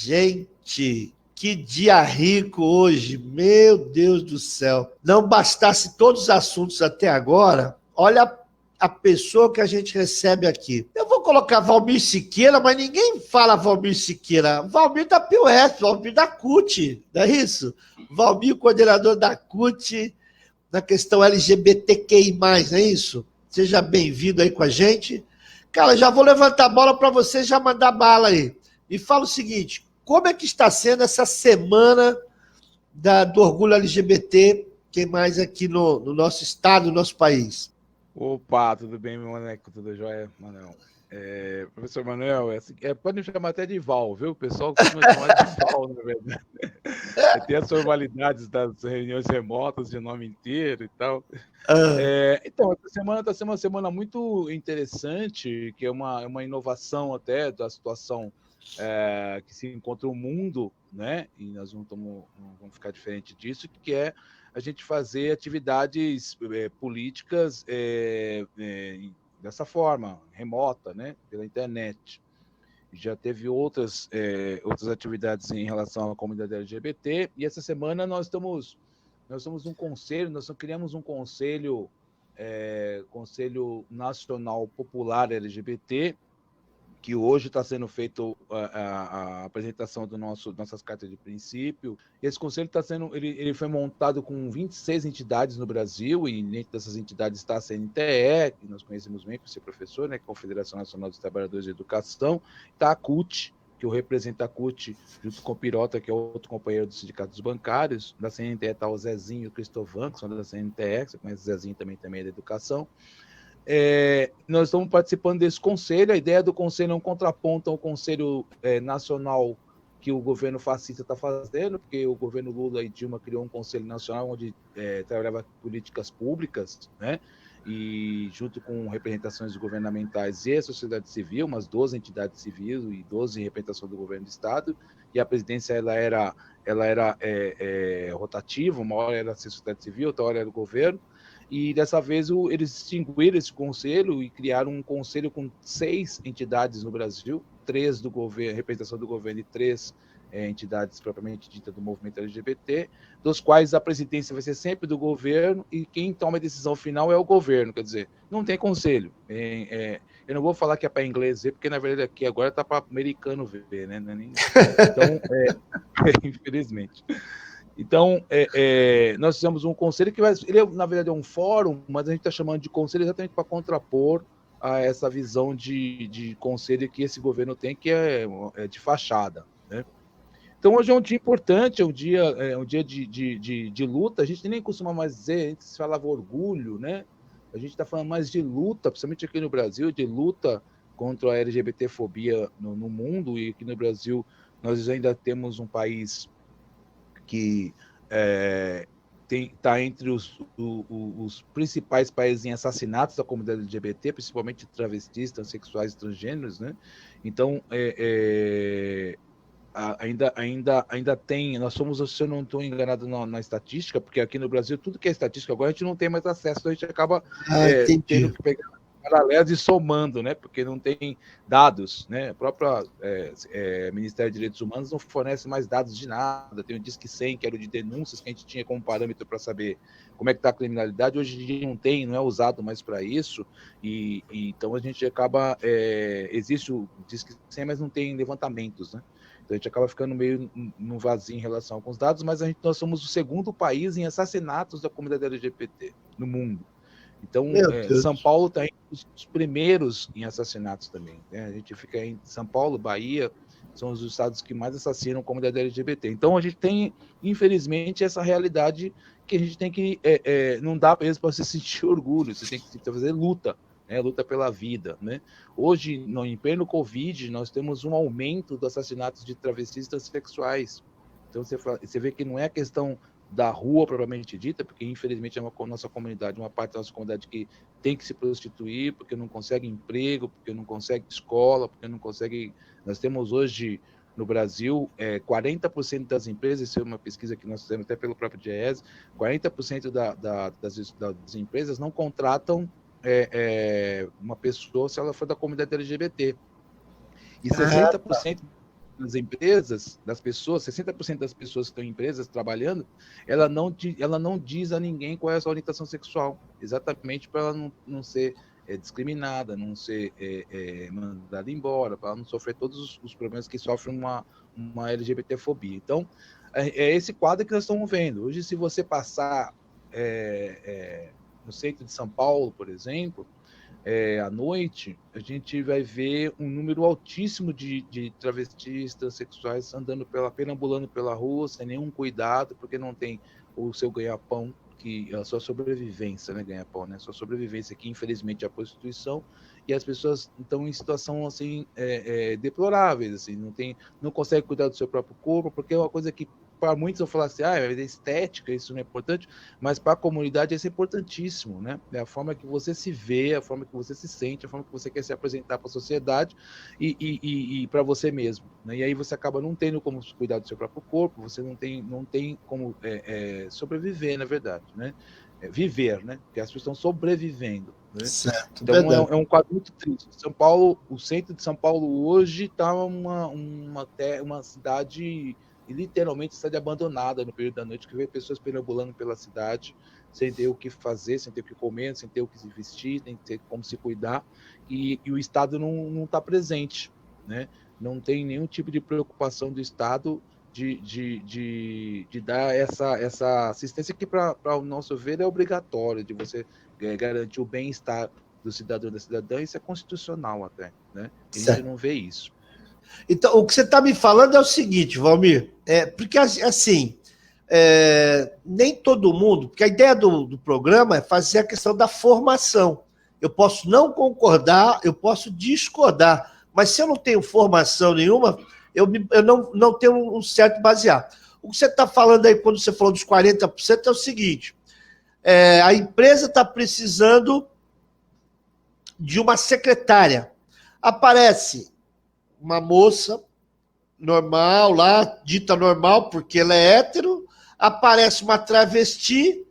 Gente, que dia rico hoje, meu Deus do céu. Não bastasse todos os assuntos até agora, olha a pessoa que a gente recebe aqui. Eu vou colocar Valmir Siqueira, mas ninguém fala Valmir Siqueira. Valmir da PUS, Valmir da CUT, não é isso? Valmir, coordenador da CUT, na questão LGBTQI+, não é isso? Seja bem-vindo aí com a gente. Cara, já vou levantar a bola para você já mandar bala aí. Me fala o seguinte, como é que está sendo essa semana do orgulho LGBT, quem mais aqui no nosso estado, no nosso país? Opa, tudo bem, meu Maneco? Tudo jóia, Manuel? Professor Manuel, pode me chamar até de Val, viu? O pessoal costuma chamar de Val, na verdade. Tem as formalidades das reuniões remotas de nome inteiro e tal. Então, essa semana está sendo uma semana muito interessante, que é uma inovação até da situação que se encontra o mundo, né? E nós não vamos ficar diferente disso, que é a gente fazer atividades políticas dessa forma, remota, né? Pela internet. Já teve outras atividades em relação à comunidade LGBT, e essa semana nós somos um conselho, nós criamos um conselho, Conselho Nacional Popular LGBT, que hoje está sendo feito a apresentação nossas cartas de princípio. Esse conselho ele foi montado com 26 entidades no Brasil, e dentro dessas entidades está a CNTE, que nós conhecemos bem por ser professor, né, Confederação Nacional dos Trabalhadores de Educação, está a CUT, que eu represento a CUT, junto com o Pirota, que é outro companheiro dos sindicatos bancários. Da CNTE está o Zezinho e o Cristovan, que são da CNTE, você conhece o Zezinho também é da Educação. Nós estamos participando desse conselho. A ideia do conselho é um contraponto ao Conselho Nacional que o governo fascista está fazendo, porque o governo Lula e Dilma criou um conselho nacional onde trabalhava políticas públicas, né? E junto com representações governamentais e a sociedade civil, umas 12 entidades civis e 12 representações do governo do estado, e a presidência ela era rotativa, uma hora era a sociedade civil, outra hora era o governo. E dessa vez eles extinguiram esse conselho e criaram um conselho com 6 entidades no Brasil, 3 do governo, representação do governo, e 3 entidades propriamente ditas do movimento LGBT, dos quais a presidência vai ser sempre do governo, e quem toma a decisão final é o governo. Quer dizer, não tem conselho. Eu não vou falar que é para inglês ver, porque na verdade aqui agora está para americano ver, né? Então, infelizmente. Então, nós fizemos um conselho que ele, na verdade, é um fórum, mas a gente está chamando de conselho exatamente para contrapor a essa visão de conselho que esse governo tem, que é de fachada, né? Então, hoje é um dia importante, é um dia de luta. A gente nem costuma mais dizer, antes se falava orgulho, né? A gente está falando mais de luta, principalmente aqui no Brasil, de luta contra a LGBTfobia no mundo, e aqui no Brasil nós ainda temos um país que está entre os principais países em assassinatos da comunidade LGBT, principalmente travestis, transexuais e transgêneros, né? Então, ainda tem, nós somos, se eu não estou enganado na estatística, porque aqui no Brasil tudo que é estatística agora a gente não tem mais acesso, então a gente acaba tendo que pegar paralelos e somando, né? Porque não tem dados, né? O próprio Ministério de Direitos Humanos não fornece mais dados de nada. Tem o Disque 100, que era o de denúncias, que a gente tinha como parâmetro para saber como é que está a criminalidade. Hoje em dia não é usado mais para isso, e então a gente acaba... existe o Disque 100, mas não tem levantamentos, né? Então a gente acaba ficando meio no vazio em relação com os dados, mas nós somos o segundo país em assassinatos da comunidade LGBT no mundo. Então, São Paulo está entre os primeiros em assassinatos também, né? A gente fica em São Paulo, Bahia, são os estados que mais assassinam a comunidade LGBT. Então, a gente tem, infelizmente, essa realidade que a gente tem que... não dá mesmo para você sentir orgulho, você tem que fazer luta, né? Luta pela vida, né? Hoje, em pleno Covid, nós temos um aumento dos assassinatos de travestis e transexuais. Então, você vê que não é a questão da rua propriamente dita, porque infelizmente é uma parte da nossa comunidade que tem que se prostituir, porque não consegue emprego, porque não consegue escola, porque não consegue... Nós temos hoje no Brasil 40% das empresas, isso é uma pesquisa que nós fizemos até pelo próprio DIEESE, 40% das empresas não contratam uma pessoa se ela for da comunidade LGBT. E 60% das empresas, das pessoas, 60% das pessoas que estão em empresas trabalhando, ela não diz a ninguém qual é a sua orientação sexual, exatamente para ela não ser discriminada, não ser mandada embora, para ela não sofrer todos os problemas que sofre uma LGBTfobia. Então, é esse quadro que nós estamos vendo. Hoje, se você passar no centro de São Paulo, por exemplo, à noite, a gente vai ver um número altíssimo de travestis, transexuais perambulando pela rua, sem nenhum cuidado, porque não tem o seu ganha-pão, que a sua sobrevivência, né, ganha-pão, né, sua sobrevivência, que infelizmente é a prostituição, e as pessoas estão em situação assim deploráveis, assim, não conseguem cuidar do seu próprio corpo, porque é uma coisa que para muitos vão falar assim, é estética, isso não é importante, mas para a comunidade isso é importantíssimo, né? É a forma que você se vê, a forma que você se sente, a forma que você quer se apresentar para a sociedade e para você mesmo, né? E aí você acaba não tendo como cuidar do seu próprio corpo, você não tem como sobreviver, na verdade, né? Viver, né? Porque as pessoas estão sobrevivendo, né? Certo, então é um quadro muito triste. São Paulo, o centro de São Paulo hoje está uma cidade, literalmente cidade abandonada no período da noite, que vê pessoas perambulando pela cidade sem ter o que fazer, sem ter o que comer, sem ter o que se vestir, sem ter como se cuidar, e o Estado não está presente, né? Não tem nenhum tipo de preocupação do Estado de dar essa assistência que, para o nosso ver, é obrigatório, de você garantir o bem-estar do cidadão e da cidadã, isso é constitucional até, né? E a gente não vê isso. Então, o que você está me falando é o seguinte, Valmir, porque assim, nem todo mundo, porque a ideia do programa é fazer a questão da formação. Eu posso não concordar, eu posso discordar, mas se eu não tenho formação nenhuma, eu não tenho um certo baseado. O que você está falando aí, quando você falou dos 40%, é o seguinte, a empresa está precisando de uma secretária. Aparece uma moça normal lá, dita normal, porque ela é hétero, aparece uma travesti,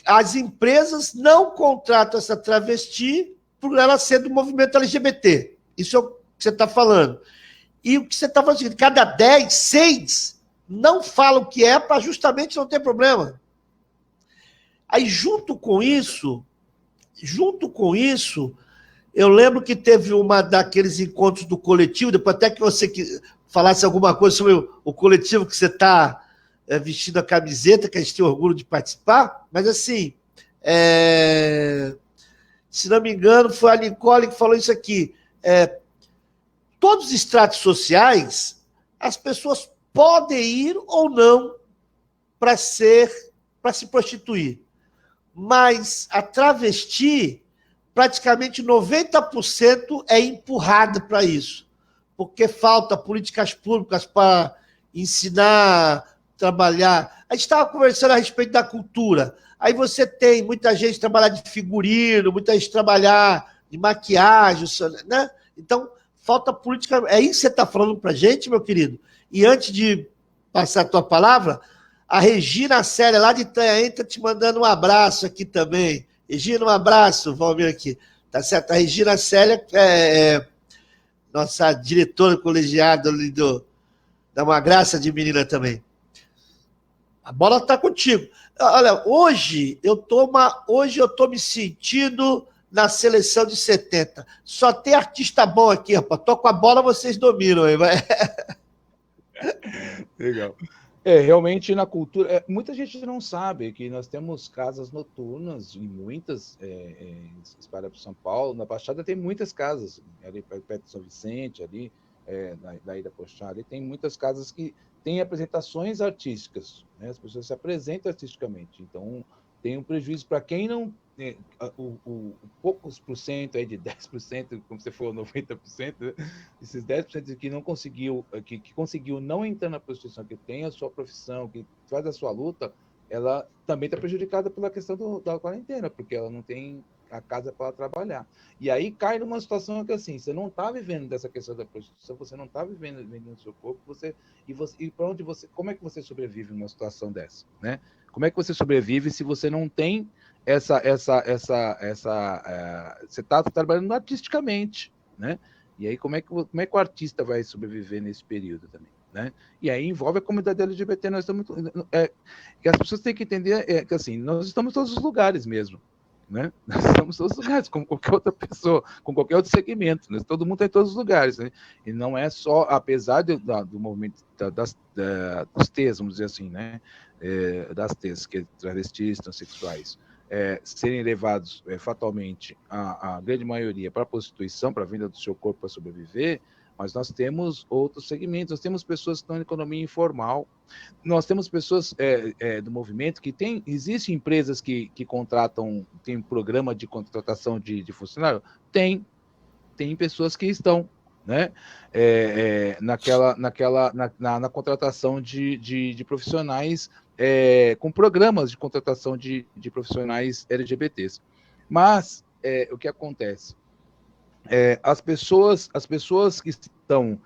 as empresas não contratam essa travesti por ela ser do movimento LGBT. Isso é o que você está falando. E o que você está falando é o seguinte, cada 10, 6 não falam o que é para justamente não ter problema. Aí, junto com isso, eu lembro que teve uma daqueles encontros do coletivo, depois até que você falasse alguma coisa sobre o coletivo que você está vestindo a camiseta, que a gente tem orgulho de participar, mas assim, se não me engano, foi a Nicole que falou isso aqui. Todos os estratos sociais, as pessoas podem ir ou não para se prostituir, mas a travesti, praticamente 90% é empurrada para isso, porque falta políticas públicas para ensinar, trabalhar. A gente estava conversando a respeito da cultura. Aí você tem muita gente trabalhar de figurino, muita gente trabalhar de maquiagem, né? Então, falta política. É isso que você está falando para a gente, meu querido? E antes de passar a tua palavra, a Regina Célia, lá de Itanhaém, está te mandando um abraço aqui também. Regina, um abraço, Valmir aqui. Tá certo? A Regina Célia nossa diretora colegiada ali dá uma graça de menina também. A bola está contigo. Olha, hoje eu tô me sentindo na seleção de 70. Só tem artista bom aqui, rapaz. Tô com a bola, vocês dominam aí, vai. Legal. Realmente na cultura, muita gente não sabe que nós temos casas noturnas, e muitas espalhadas por São Paulo. Na Baixada tem muitas casas, ali perto de São Vicente, ali da Ilha Pochá, ali tem muitas casas que têm apresentações artísticas, né? As pessoas se apresentam artisticamente, então tem um prejuízo para quem não... poucos por cento aí de 10%, como você falou, 90%, né? Esses 10% que não conseguiu, que conseguiu não entrar na prostituição, que tem a sua profissão, que faz a sua luta, ela também está prejudicada pela questão da quarentena, porque ela não tem a casa para trabalhar. E aí cai numa situação que, assim, você não está vivendo dessa questão da prostituição, você não está vendendo o seu corpo, e para onde você... Como é que você sobrevive numa situação dessa, né? Como é que você sobrevive se você não tem você está trabalhando artisticamente, né? E aí, como é que o artista vai sobreviver nesse período também? Né? E aí envolve a comunidade LGBT. Nós estamos, que as pessoas têm que entender que assim, nós estamos em todos os lugares mesmo. Né? Nós estamos em todos os lugares, como qualquer outra pessoa, com qualquer outro segmento. Né? Todo mundo está em todos os lugares. Né? E não é só, apesar do movimento dos T's, vamos dizer assim, né? Das T's, que travestis, transexuais, serem levados fatalmente, a grande maioria, para a prostituição, para a venda do seu corpo para sobreviver, mas nós temos outros segmentos, nós temos pessoas que estão na economia informal, nós temos pessoas do movimento que existem empresas que contratam, tem programa de contratação de funcionário? Tem pessoas que estão, né, na contratação de profissionais, com programas de contratação de profissionais LGBTs. Mas o que acontece? As pessoas que estão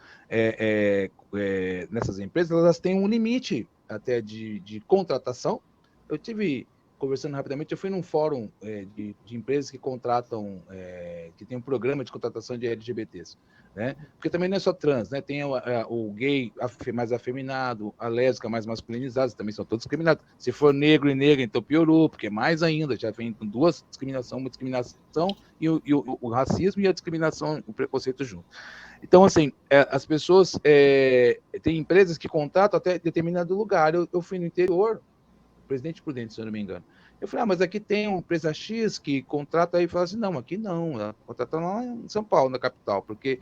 nessas empresas, elas têm um limite até de contratação. Eu tive, conversando rapidamente, eu fui num fórum de empresas que contratam, que tem um programa de contratação de LGBTs, né? Porque também não é só trans, né? Tem o gay mais afeminado, a lésbica mais masculinizada, também são todos discriminados. Se for negro e negra, então piorou, porque mais ainda, já vem com duas discriminações, uma discriminação e o racismo e a discriminação, o preconceito junto. Então, assim, as pessoas, tem empresas que contratam até determinado lugar. Eu fui no interior, Presidente Prudente, se eu não me engano. Eu falei, mas aqui tem uma empresa X que contrata aí, e fala assim, não, aqui não, ela contrata lá em São Paulo, na capital, porque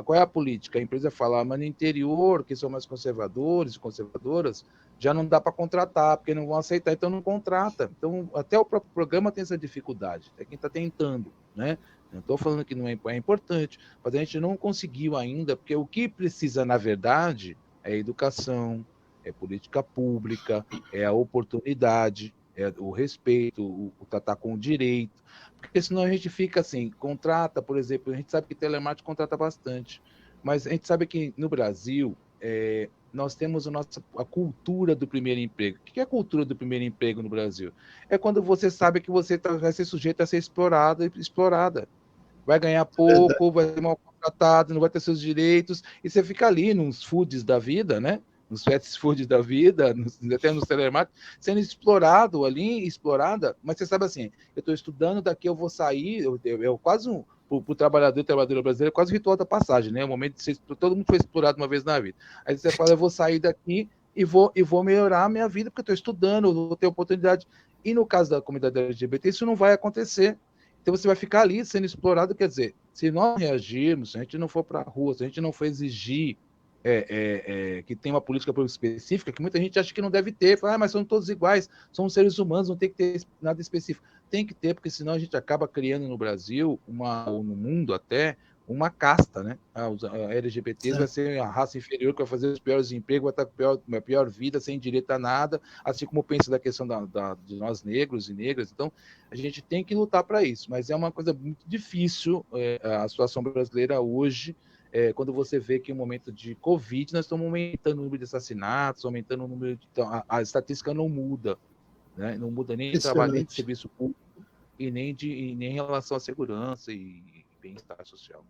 qual é a política? A empresa fala, mas no interior, que são mais conservadores e conservadoras, já não dá para contratar, porque não vão aceitar, então não contrata. Então, até o próprio programa tem essa dificuldade, é quem está tentando, né? Não estou falando que não é importante, mas a gente não conseguiu ainda, porque o que precisa, na verdade, é educação, é política pública, é a oportunidade, é o respeito, o tratar com o direito, porque senão a gente fica assim, contrata, por exemplo, a gente sabe que telemarketing contrata bastante, mas a gente sabe que no Brasil nós temos a cultura do primeiro emprego. O que é a cultura do primeiro emprego no Brasil? É quando você sabe que você vai ser sujeito a ser explorado e explorada. Vai ganhar pouco, vai ser mal contratado, não vai ter seus direitos, e você fica ali nos foods da vida, né? Nos fast foods da vida, até nos telemarketing, sendo explorado ali, explorada, mas você sabe assim, eu estou estudando, daqui eu vou sair, eu quase para o trabalhadora brasileira, quase o ritual da passagem, né? O momento de ser, todo mundo foi explorado uma vez na vida. Aí você fala, eu vou sair daqui e vou melhorar a minha vida, porque eu estou estudando, eu vou ter oportunidade. E no caso da comunidade LGBT, isso não vai acontecer. Então você vai ficar ali sendo explorado, quer dizer, se nós reagirmos, se a gente não for para a rua, se a gente não for exigir que tem uma política específica, que muita gente acha que não deve ter, fala, mas são todos iguais, são seres humanos, não tem que ter nada específico. Tem que ter, porque senão a gente acaba criando no Brasil, ou no mundo até, uma casta, né? A LGBTs vai ser a raça inferior que vai fazer os piores empregos, vai estar com a pior vida, sem direito a nada, assim como pensa da questão de nós negros e negras. Então, a gente tem que lutar para isso, mas é uma coisa muito difícil a situação brasileira hoje, quando você vê que no momento de Covid nós estamos aumentando o número de assassinatos, aumentando o número de... Então, a estatística não muda, né? Não muda nem de trabalho, nem de serviço público, e nem em relação à segurança e bem-estar social.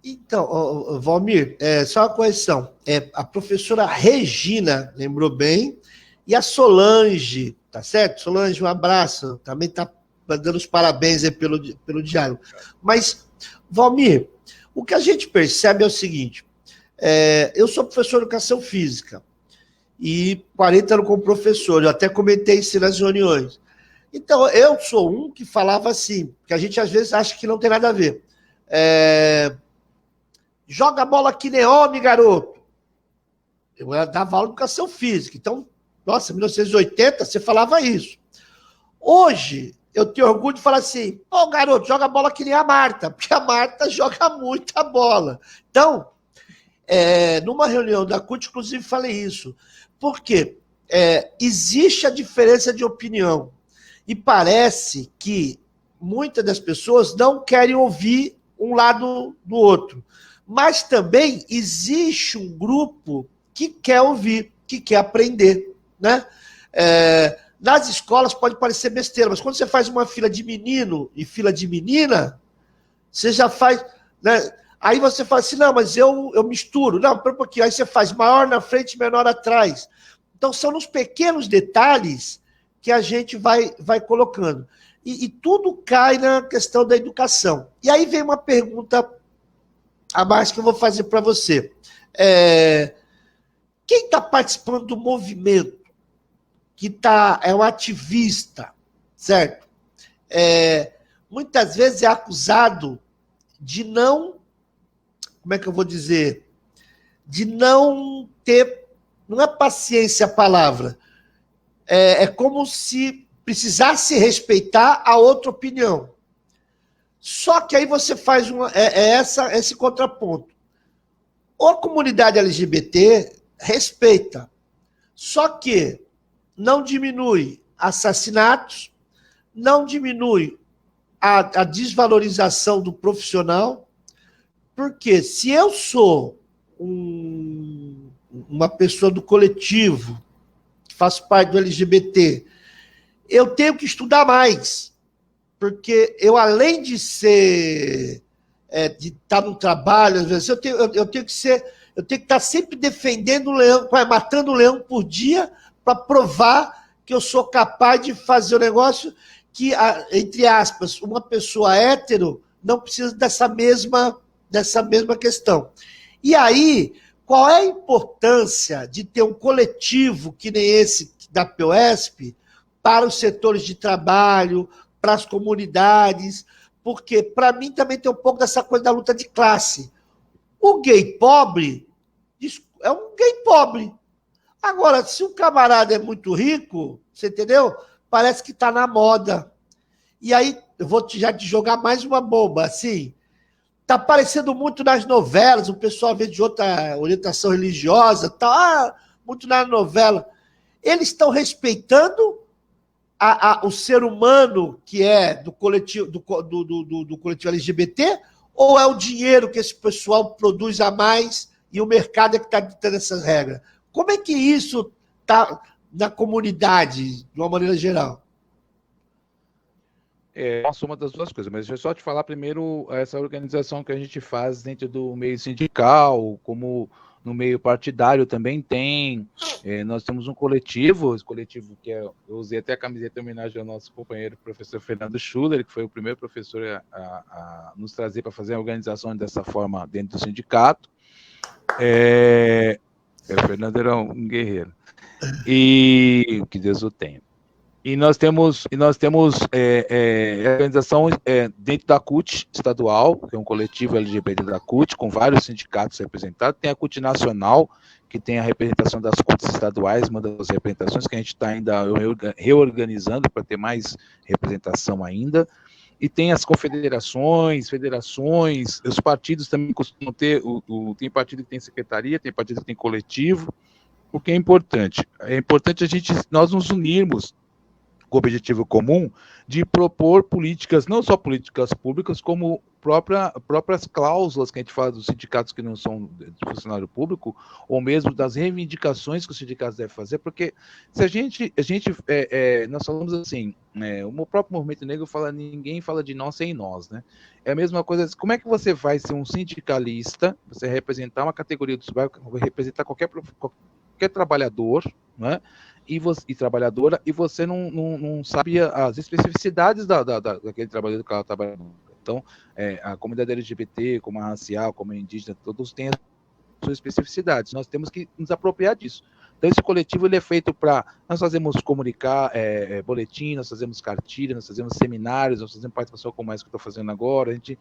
Então, Valmir, só uma correção. A professora Regina lembrou bem, e a Solange, tá certo? Solange, um abraço. Também está dando os parabéns aí pelo diálogo. Mas, Valmir, o que a gente percebe é o seguinte, eu sou professor de educação física, e 40 anos como professor, eu até comentei isso nas reuniões. Então, eu sou um que falava assim, que a gente às vezes acha que não tem nada a ver. Joga a bola que nem homem, garoto. Eu dava aula de educação física. Então, nossa, em 1980, você falava isso. Hoje, eu tenho orgulho de falar assim, garoto, joga a bola que nem a Marta, porque a Marta joga muita bola. Então, numa reunião da CUT, inclusive, falei isso. Por quê? Existe a diferença de opinião. E parece que muitas das pessoas não querem ouvir um lado do outro. Mas também existe um grupo que quer ouvir, que quer aprender, né? Nas escolas pode parecer besteira, mas quando você faz uma fila de menino e fila de menina, você já faz... Né? Aí você fala assim, não, mas eu misturo. Não, pera um pouquinho. Aí você faz maior na frente, menor atrás. Então, são nos pequenos detalhes que a gente vai colocando. E tudo cai na questão da educação. E aí vem uma pergunta a mais que eu vou fazer para você. Quem está participando do movimento, que é um ativista, certo? Muitas vezes é acusado de não, como é que eu vou dizer? De não ter, não é paciência a palavra, é como se precisasse respeitar a outra opinião. Só que aí você faz esse contraponto. A comunidade LGBT respeita, só que não diminui assassinatos, não diminui a desvalorização do profissional, porque se eu sou uma pessoa do coletivo, que faço parte do LGBT, eu tenho que estudar mais, porque eu, além de ser, de estar no trabalho, às vezes, eu tenho que estar sempre defendendo o leão, matando o leão por dia, para provar que eu sou capaz de fazer o negócio que, entre aspas, uma pessoa hétero não precisa dessa mesma questão. E aí, qual é a importância de ter um coletivo que nem esse da POSP para os setores de trabalho, para as comunidades? Porque, para mim, também tem um pouco dessa coisa da luta de classe. O gay pobre é um gay pobre. Agora, se o camarada é muito rico, você entendeu? Parece que está na moda. E aí, eu vou já te jogar mais uma bomba, assim. Está aparecendo muito nas novelas, o pessoal vê de outra orientação religiosa, tá muito na novela. Eles estão respeitando o ser humano que é do coletivo, do coletivo LGBT, ou é o dinheiro que esse pessoal produz a mais e o mercado é que está ditando essas regras? Como é que isso está na comunidade, de uma maneira geral? É uma soma das duas coisas, mas deixa eu só te falar primeiro essa organização que a gente faz dentro do meio sindical, como no meio partidário também tem. Nós temos um coletivo, esse coletivo que eu usei até a camiseta em homenagem ao nosso companheiro professor Fernando Schuller, que foi o primeiro professor a nos trazer para fazer a organização dessa forma dentro do sindicato. O Fernando era um guerreiro. E que Deus o tenha. E nós temos a organização dentro da CUT estadual, que é um coletivo LGBT da CUT, com vários sindicatos representados. Tem a CUT nacional, que tem a representação das CUTs estaduais, uma das representações que a gente está ainda reorganizando para ter mais representação ainda. E tem as confederações, federações, os partidos também costumam ter, tem partido que tem secretaria, tem partido que tem coletivo. O que é importante? É importante nós nos unirmos com o objetivo comum de propor políticas, não só políticas públicas, como próprias cláusulas que a gente fala dos sindicatos que não são de funcionário público, ou mesmo das reivindicações que os sindicatos devem fazer, porque se nós falamos assim, o próprio movimento negro fala, ninguém fala de nós sem nós, né? É a mesma coisa, como é que você vai ser um sindicalista, você representar uma categoria, vai representar qualquer trabalhador, né? E trabalhadora, e você não sabe as especificidades daquele trabalhador que ela trabalha. Então, a comunidade LGBT, como a racial, como a indígena, todos têm as suas especificidades. Nós temos que nos apropriar disso. Então, esse coletivo ele é feito para... Nós fazemos comunicar, boletim, nós fazemos cartilha, nós fazemos seminários, nós fazemos participação como essa que eu estou fazendo agora. A gente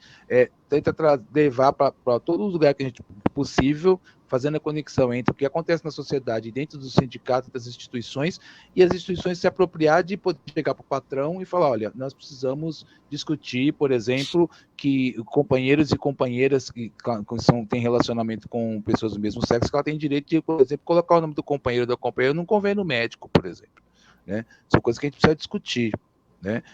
tenta levar para todo lugar que a gente possível, fazendo a conexão entre o que acontece na sociedade, dentro dos sindicatos, das instituições, e as instituições se apropriar de poder chegar para o patrão e falar, olha, nós precisamos discutir, por exemplo, que companheiros e companheiras que têm relacionamento com pessoas do mesmo sexo, que ela tem direito de, por exemplo, colocar o nome do companheiro ou da companheira num convênio médico, por exemplo. Né? São coisas que a gente precisa discutir. Né?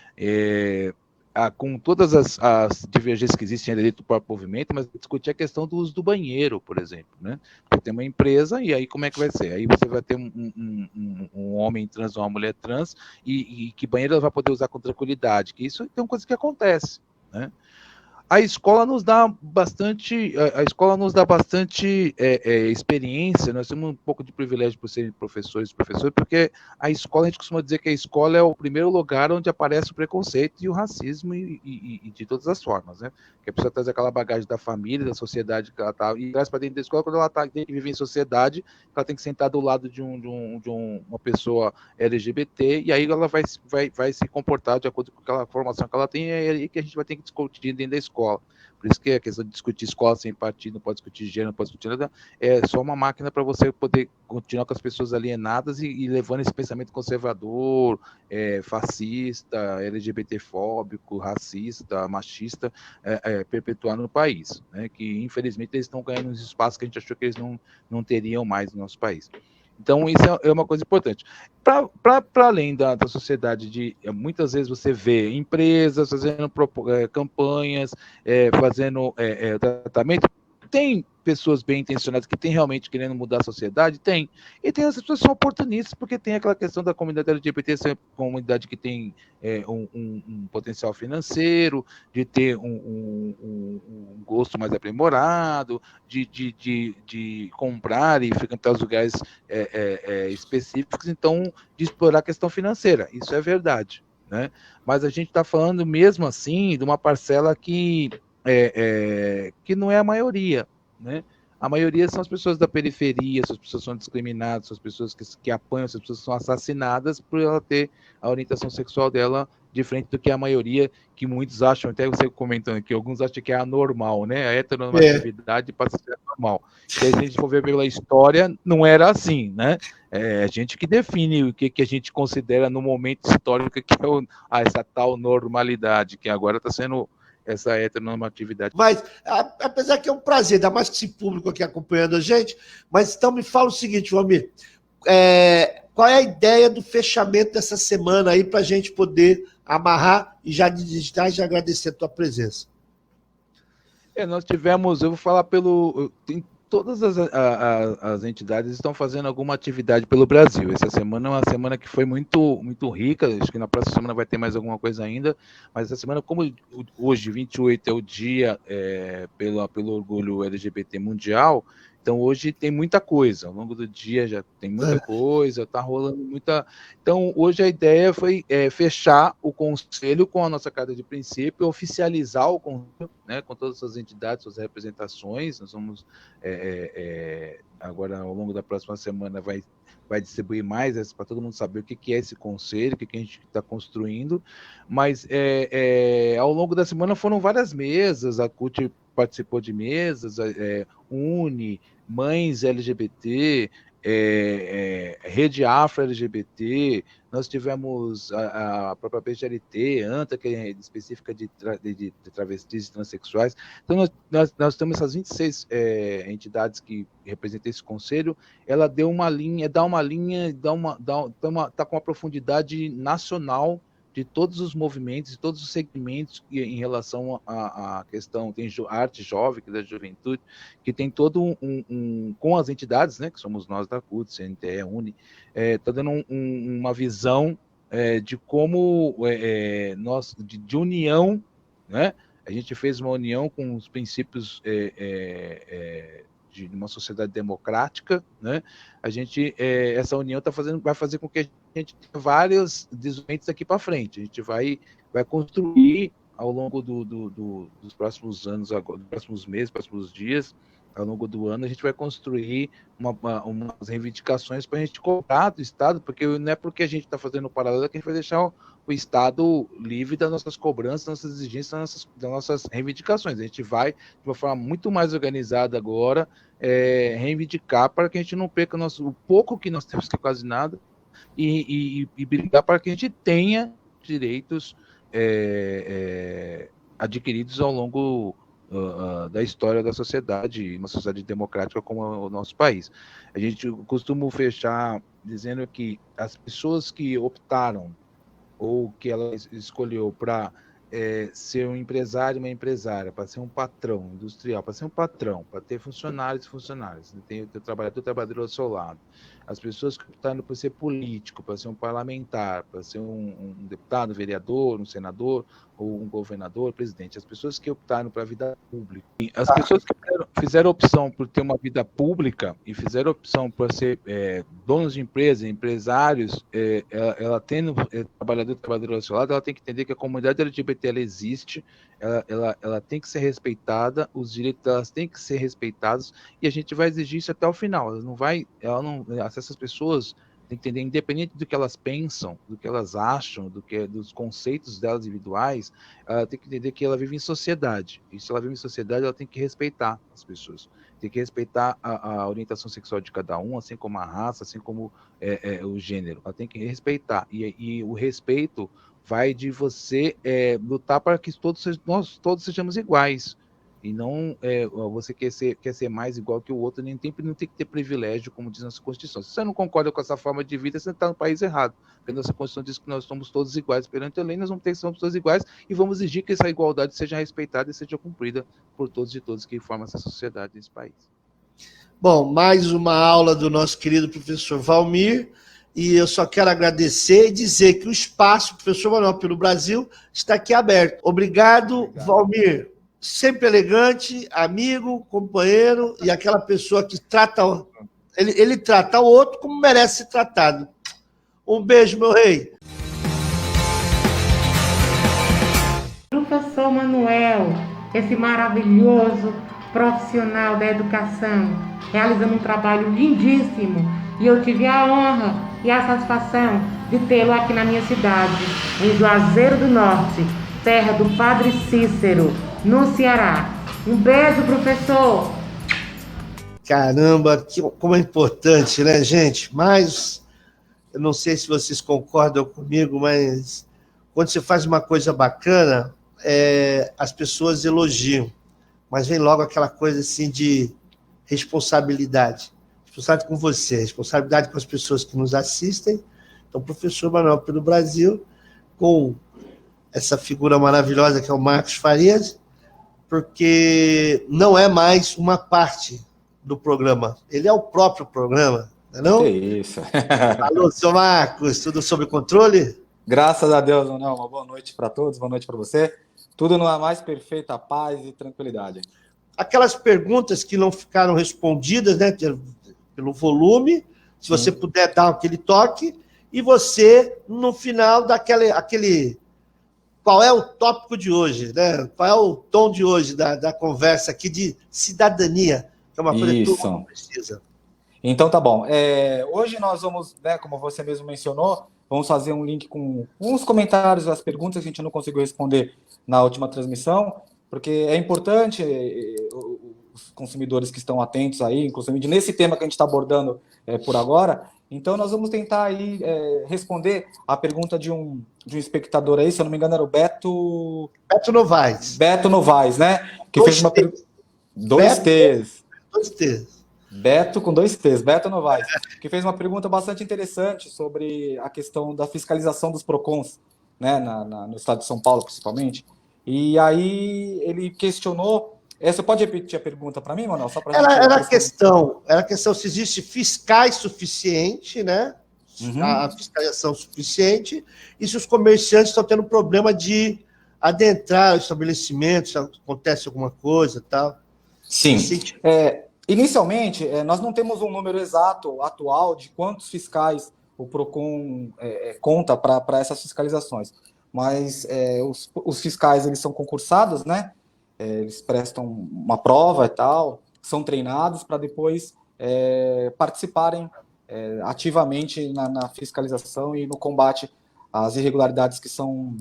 Com todas as divergências que existem dentro do próprio movimento, mas discutir a questão do uso do banheiro, por exemplo, né? Porque tem uma empresa, e aí como é que vai ser? Aí você vai ter um homem trans ou uma mulher trans, e que banheiro ela vai poder usar com tranquilidade, que isso é uma coisa que acontece, né? a escola nos dá bastante, experiência. Nós temos um pouco de privilégio por serem professores, porque a escola, a gente costuma dizer que a escola é o primeiro lugar onde aparece o preconceito e o racismo e de todas as formas, né? Que a pessoa traz aquela bagagem da família, da sociedade que ela está, e traz para dentro da escola. Quando ela tem que viver em sociedade, ela tem que sentar do lado de uma pessoa LGBT, e aí ela vai se comportar de acordo com aquela formação que ela tem, e é aí que a gente vai ter que discutir dentro da escola. Por isso que a questão de discutir escola sem partido, não pode discutir gênero, não pode discutir nada, é só uma máquina para você poder continuar com as pessoas alienadas e levando esse pensamento conservador, fascista, LGBTfóbico, racista, machista, perpetuando no país, né? Que infelizmente eles estão ganhando uns espaços que a gente achou que eles não teriam mais no nosso país. Então, isso é uma coisa importante. Para além da sociedade, muitas vezes você vê empresas fazendo campanhas, fazendo tratamento. Tem pessoas bem intencionadas que têm realmente querendo mudar a sociedade? Tem. E tem as pessoas que são oportunistas, porque tem aquela questão da comunidade LGBT ser uma comunidade que tem um potencial financeiro, de ter um gosto mais aprimorado, de comprar e frequentar os lugares específicos, então, de explorar a questão financeira. Isso é verdade, né? Mas a gente está falando, mesmo assim, de uma parcela que não é a maioria, né? A maioria são as pessoas da periferia, as pessoas são discriminadas, as pessoas que apanham, as pessoas são assassinadas por ela ter a orientação sexual dela diferente do que a maioria, que muitos acham, até você comentando aqui, alguns acham que é anormal, né? A heteronormatividade passa a ser anormal. E aí, se a gente for ver pela história, não era assim, né? É a gente que define o que a gente considera no momento histórico que é essa tal normalidade, que agora está sendo essa heteronormatividade. Mas, apesar que é um prazer, ainda mais que esse público aqui acompanhando a gente, mas então me fala o seguinte, Valmir, qual é a ideia do fechamento dessa semana aí para a gente poder amarrar e já digitar e já agradecer a tua presença? Nós tivemos, eu vou falar todas as entidades estão fazendo alguma atividade pelo Brasil. Essa semana é uma semana que foi muito, muito rica, acho que na próxima semana vai ter mais alguma coisa ainda, mas essa semana, como hoje, 28, é o dia pelo orgulho LGBT mundial, então hoje tem muita coisa, ao longo do dia já tem muita coisa, está rolando muita... Então hoje a ideia foi fechar o conselho com a nossa carta de princípio, oficializar o conselho, né, com todas as entidades, suas representações. Nós vamos agora, ao longo da próxima semana, vai distribuir mais para todo mundo saber o que é esse conselho, o que a gente está construindo, mas ao longo da semana foram várias mesas, a CUT participou de mesas, UNE, Mães LGBT, Rede Afro-LGBT, nós tivemos a própria PGLT, ANTA, que é específica de travestis e transexuais. Então, nós temos essas 26 entidades que representam esse conselho. Ela deu uma linha, está com uma profundidade nacional de todos os movimentos, de todos os segmentos em relação à questão, tem arte jovem, que é da juventude, que tem todo com as entidades, né, que somos nós da CUT, CNTE, UNE, está dando uma visão de como nós, de união, né? A gente fez uma união com os princípios de uma sociedade democrática, né? A gente, essa união vai fazer com que a gente tenha vários desenvolvimentos daqui para frente. A gente vai construir ao longo dos próximos anos, dos próximos meses, próximos dias, ao longo do ano, a gente vai construir umas reivindicações para a gente cobrar do Estado, porque não é porque a gente está fazendo o paralelo que a gente vai deixar o Estado livre das nossas cobranças, das nossas exigências, das nossas reivindicações. A gente vai, de uma forma muito mais organizada agora, reivindicar para que a gente não perca o pouco que nós temos, que é quase nada, e brigar para que a gente tenha direitos adquiridos ao longo da história da sociedade, uma sociedade democrática como o nosso país. A gente costuma fechar dizendo que as pessoas que optaram ou que ela escolheu para ser um empresário, uma empresária, para ser um patrão industrial, para ser um patrão, para ter funcionários e funcionárias, ter o trabalhador ao seu lado, as pessoas que optaram por ser político, para ser um parlamentar, para ser um deputado, um vereador, um senador, ou um governador, presidente, as pessoas que optaram para a vida pública, as pessoas que fizeram opção por ter uma vida pública e fizeram opção por ser donos de empresas, empresários, ela tendo trabalhador ao seu lado, ela tem que entender que a comunidade LGBT ela existe, ela tem que ser respeitada, os direitos delas têm que ser respeitados, e a gente vai exigir isso até o final. Essas pessoas têm que entender, independente do que elas pensam, do que elas acham, dos conceitos delas individuais, ela tem que entender que ela vive em sociedade, e se ela vive em sociedade, ela tem que respeitar as pessoas, tem que respeitar a orientação sexual de cada um, assim como a raça, assim como o gênero, ela tem que respeitar, e o respeito vai de você lutar para que nós todos sejamos iguais, e não você quer ser mais igual que o outro, nem sempre não tem que ter privilégio, como diz nossa Constituição. Se você não concorda com essa forma de vida, você está no país errado, porque nossa Constituição diz que nós somos todos iguais perante a lei, nós vamos ter que ser todos iguais, e vamos exigir que essa igualdade seja respeitada e seja cumprida por todos e todas que formam essa sociedade nesse país. Bom, mais uma aula do nosso querido professor Valmir, e eu só quero agradecer e dizer que o espaço Professor Manuel pelo Brasil está aqui aberto. Obrigado. Valmir. Sempre elegante, amigo, companheiro, e aquela pessoa que trata... Ele trata o outro como merece ser tratado. Um beijo, meu rei. Professor Manuel, esse maravilhoso profissional da educação, realizando um trabalho lindíssimo, e eu tive a honra e a satisfação de tê-lo aqui na minha cidade, em Juazeiro do Norte, terra do Padre Cícero, no Ceará. Um beijo, professor! Caramba, como é importante, né, gente? Mas, eu não sei se vocês concordam comigo, mas quando você faz uma coisa bacana, as pessoas elogiam, mas vem logo aquela coisa assim de responsabilidade. Responsabilidade com você, responsabilidade com as pessoas que nos assistem. Então, professor Manuel pelo Brasil, com essa figura maravilhosa que é o Marcos Farias, porque não é mais uma parte do programa, ele é o próprio programa, não é não? Que isso. Alô, seu Marcos, tudo sob controle? Graças a Deus, não. Uma boa noite para todos, boa noite para você. Tudo numa mais perfeita paz e tranquilidade. Aquelas perguntas que não ficaram respondidas, né, pelo volume, se você puder dar aquele toque, e você, no final, dá aquele... Qual é o tópico de hoje, né? Qual é o tom de hoje da conversa aqui de cidadania, que é uma coisa que todo mundo precisa. Então tá bom. Hoje nós vamos, né, como você mesmo mencionou, vamos fazer um link com uns comentários, as perguntas que a gente não conseguiu responder na última transmissão, porque é importante os consumidores que estão atentos aí, inclusive nesse tema que a gente está abordando por agora. Então, nós vamos tentar aí responder a pergunta de um espectador aí, se eu não me engano, era o Beto... Beto Novaes. Beto Novaes, né? Que fez uma pergunta... Dois T's. Beto com 2 T's, Beto Novaes, que fez uma pergunta bastante interessante sobre a questão da fiscalização dos PROCONs, né, no estado de São Paulo, principalmente. E aí ele questionou... Você pode repetir a pergunta para mim, Manuel? Era a questão se existe fiscais suficiente, né? A fiscalização suficiente, e se os comerciantes estão tendo problema de adentrar o estabelecimento, se acontece alguma coisa e tal. Sim. Inicialmente, nós não temos um número exato, atual, de quantos fiscais o PROCON conta para essas fiscalizações. Mas os fiscais, eles são concursados, né? Eles prestam uma prova e tal, são treinados para depois participarem ativamente na fiscalização e no combate às irregularidades que são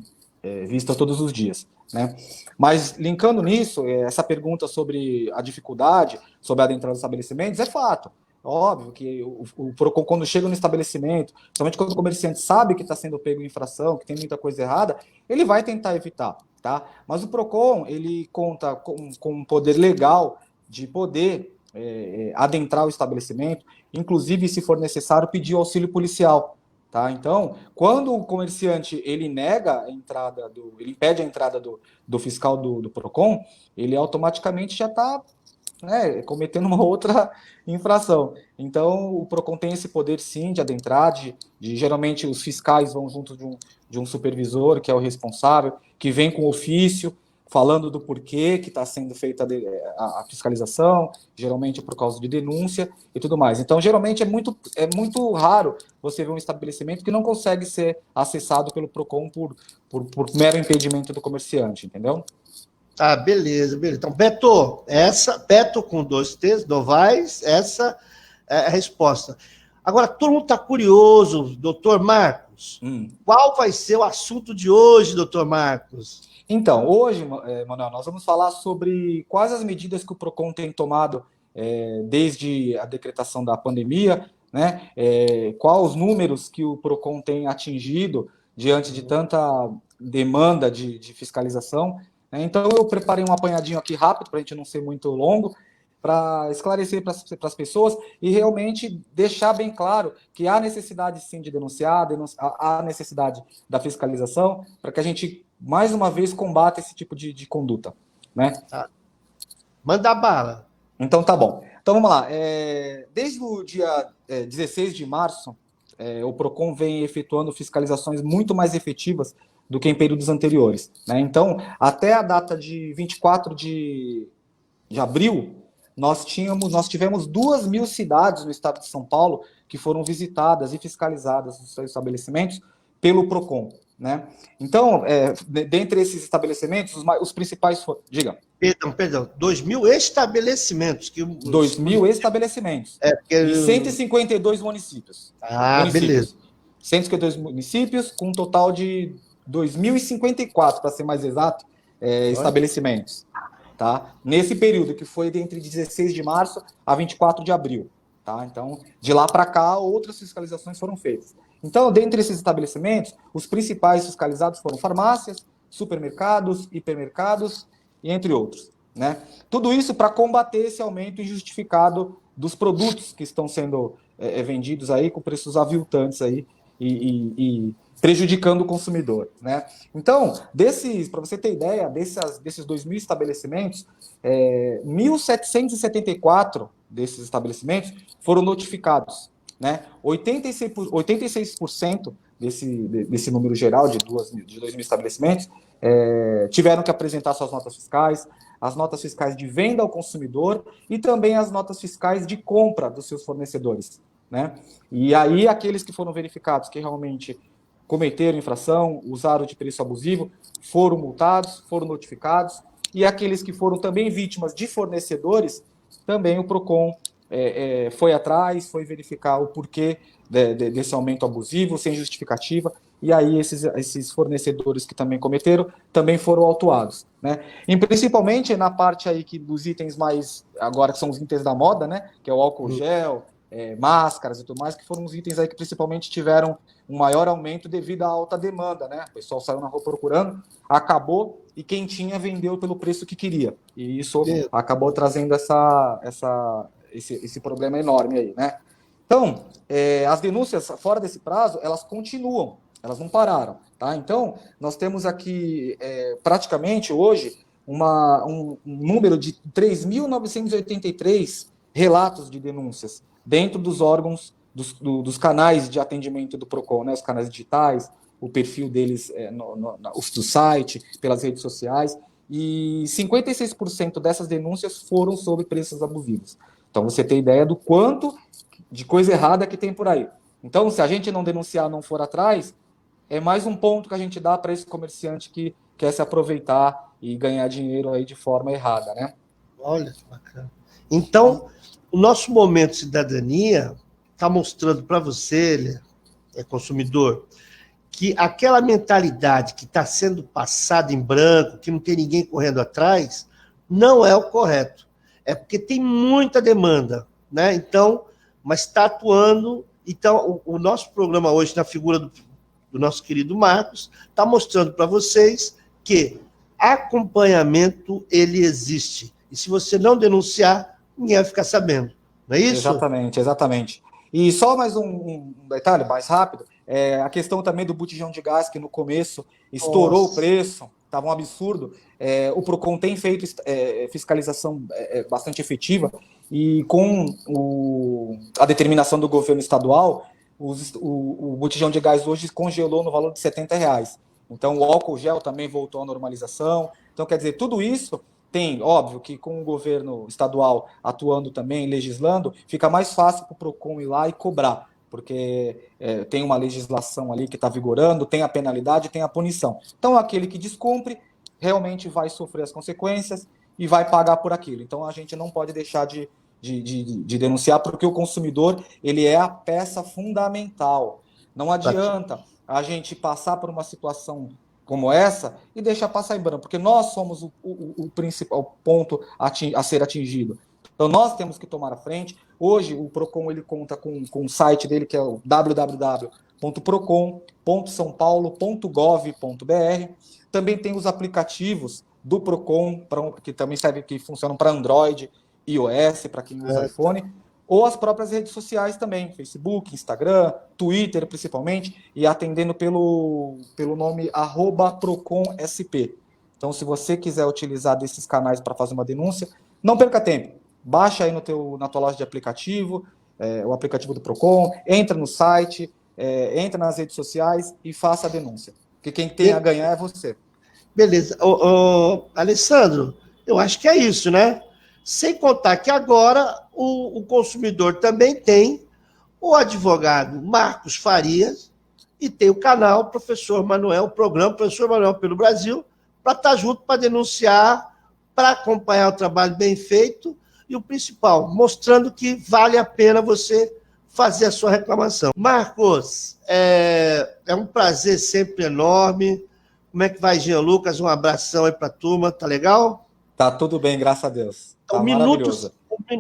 vistas todos os dias, né? Mas, linkando nisso, essa pergunta sobre a dificuldade, sobre adentrar os estabelecimentos, é fato. Óbvio que o PROCON, quando chega no estabelecimento, somente quando o comerciante sabe que está sendo pego em infração, que tem muita coisa errada, ele vai tentar evitar, tá? Mas o PROCON, ele conta com um poder legal de poder adentrar o estabelecimento, inclusive, se for necessário, pedir o auxílio policial, tá? Então, quando o comerciante ele nega a entrada, ele impede a entrada do fiscal do PROCON, ele automaticamente já está né, cometendo uma outra infração. Então, o PROCON tem esse poder, sim, de adentrar, geralmente os fiscais vão junto de um supervisor, que é o responsável, que vem com ofício, falando do porquê que está sendo feita a fiscalização, geralmente por causa de denúncia e tudo mais. Então, geralmente, é muito raro você ver um estabelecimento que não consegue ser acessado pelo PROCON por mero impedimento do comerciante, entendeu? Ah, beleza, beleza. Então, Beto com 2 T's, Novaes, essa é a resposta. Agora, todo mundo está curioso, doutor Marcos. Qual vai ser o assunto de hoje, doutor Marcos? Então, hoje, Manuel, nós vamos falar sobre quais as medidas que o PROCON tem tomado desde a decretação da pandemia, né? Quais os números que o PROCON tem atingido diante de tanta demanda de fiscalização. Né? Então, eu preparei um apanhadinho aqui rápido, para a gente não ser muito longo, para esclarecer para as pessoas e realmente deixar bem claro que há necessidade, sim, de denunciar, há necessidade da fiscalização, para que a gente, mais uma vez, combata esse tipo de conduta. Né? Tá. Manda bala. Então, tá bom. Então, vamos lá. Desde o dia 16 de março, o PROCON vem efetuando fiscalizações muito mais efetivas do que em períodos anteriores. Né? Então, até a data de 24 de abril, nós tivemos 2.000 cidades no estado de São Paulo que foram visitadas e fiscalizadas nos seus estabelecimentos pelo PROCON. Né? Então, dentre esses estabelecimentos, os principais foram... Diga. Perdão, 2.000 estabelecimentos. 2.000 estabelecimentos. E 152 municípios. Beleza. 152 municípios, com um total de 2.054, para ser mais exato, estabelecimentos. Tá? Nesse período, que foi entre 16 de março a 24 de abril. Tá? Então, de lá para cá, outras fiscalizações foram feitas. Então, dentre esses estabelecimentos, os principais fiscalizados foram farmácias, supermercados, hipermercados e entre outros. Né? Tudo isso para combater esse aumento injustificado dos produtos que estão sendo vendidos aí com preços aviltantes aí e prejudicando o consumidor. Né? Então, para você ter ideia, desses 2.000 estabelecimentos, 1.774 desses estabelecimentos foram notificados. Né? 86% desse número geral de 2.000 estabelecimentos tiveram que apresentar suas notas fiscais, as notas fiscais de venda ao consumidor e também as notas fiscais de compra dos seus fornecedores. Né? E aí, aqueles que foram verificados que realmente cometeram infração, usaram de preço abusivo, foram multados, foram notificados, e aqueles que foram também vítimas de fornecedores, também o PROCON foi atrás, foi verificar o porquê desse aumento abusivo, sem justificativa, e aí esses fornecedores que também cometeram, também foram autuados. Né? E principalmente na parte aí dos itens mais, agora que são os itens da moda, né? Que é o álcool gel, máscaras e tudo mais, que foram os itens aí que principalmente tiveram um maior aumento devido à alta demanda, né? O pessoal saiu na rua procurando, acabou, e quem tinha vendeu pelo preço que queria. E isso acabou trazendo esse problema enorme aí, né? Então, as denúncias fora desse prazo, elas continuam, elas não pararam, tá? Então, nós temos aqui, praticamente hoje, um número de 3.983 relatos de denúncias dentro dos órgãos, dos canais de atendimento do PROCON, né? Os canais digitais, o perfil deles do site, pelas redes sociais, e 56% dessas denúncias foram sobre preços abusivos. Então, você tem ideia do quanto de coisa errada que tem por aí. Então, se a gente não denunciar, não for atrás, é mais um ponto que a gente dá para esse comerciante que quer se aproveitar e ganhar dinheiro aí de forma errada, né? Olha que bacana. Então, o nosso Momento Cidadania está mostrando para você, consumidor, que aquela mentalidade que está sendo passada em branco, que não tem ninguém correndo atrás, não é o correto. É porque tem muita demanda, né? Então, mas está atuando. Então, o nosso programa hoje, na figura do nosso querido Marcos, está mostrando para vocês que acompanhamento, ele existe. E se você não denunciar, ninguém vai ficar sabendo. Não é isso? Exatamente. E só mais um detalhe mais rápido, a questão também do botijão de gás, que no começo estourou o preço, estava um absurdo. O PROCON tem feito fiscalização bastante efetiva, e com a determinação do governo estadual, o botijão de gás hoje congelou no valor de R$70. Então, o álcool gel também voltou à normalização. Então, quer dizer, tudo isso tem, óbvio, que com o governo estadual atuando também, legislando, fica mais fácil para o PROCON ir lá e cobrar, porque tem uma legislação ali que está vigorando, tem a penalidade, tem a punição. Então, aquele que descumpre realmente vai sofrer as consequências e vai pagar por aquilo. Então, a gente não pode deixar de denunciar, porque o consumidor, ele é a peça fundamental. Não adianta a gente passar por uma situação como essa e deixar passar em branco, porque nós somos o principal ponto a ser atingido. Então, nós temos que tomar a frente. Hoje, o PROCON ele conta com o site dele, que é o www.procon.saopaulo.gov.br. Também tem os aplicativos do PROCON, que também que funcionam para Android, iOS, para quem usa iPhone, ou as próprias redes sociais também, Facebook, Instagram, Twitter principalmente, e atendendo pelo nome @PROCONSP. Então, se você quiser utilizar desses canais para fazer uma denúncia, não perca tempo. Baixa aí na tua loja de aplicativo, o aplicativo do PROCON, entra no site, entra nas redes sociais e faça a denúncia. Porque quem tem a ganhar é você. Beleza. Alessandro, eu acho que é isso, né? Sem contar que agora o consumidor também tem o advogado Marcos Farias e tem o canal Professor Manuel, o programa Professor Manuel pelo Brasil, para estar junto, para denunciar, para acompanhar o trabalho bem feito e o principal, mostrando que vale a pena você fazer a sua reclamação. Marcos, é um prazer sempre enorme. Como é que vai, Jean Lucas? Um abração aí para a turma, tá legal? Tá tudo bem, graças a Deus. Tá maravilhoso.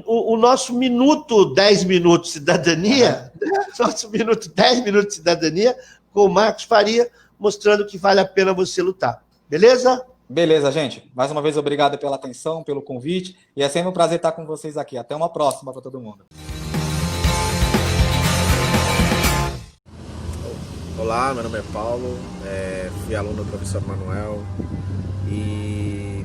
O nosso minuto 10 minutos de cidadania, nosso minuto 10 minutos de cidadania, com o Marcos Faria, mostrando que vale a pena você lutar. Beleza? Beleza, gente. Mais uma vez, obrigado pela atenção, pelo convite, e é sempre um prazer estar com vocês aqui. Até uma próxima para todo mundo. Olá, meu nome é Paulo, fui aluno do professor Manuel e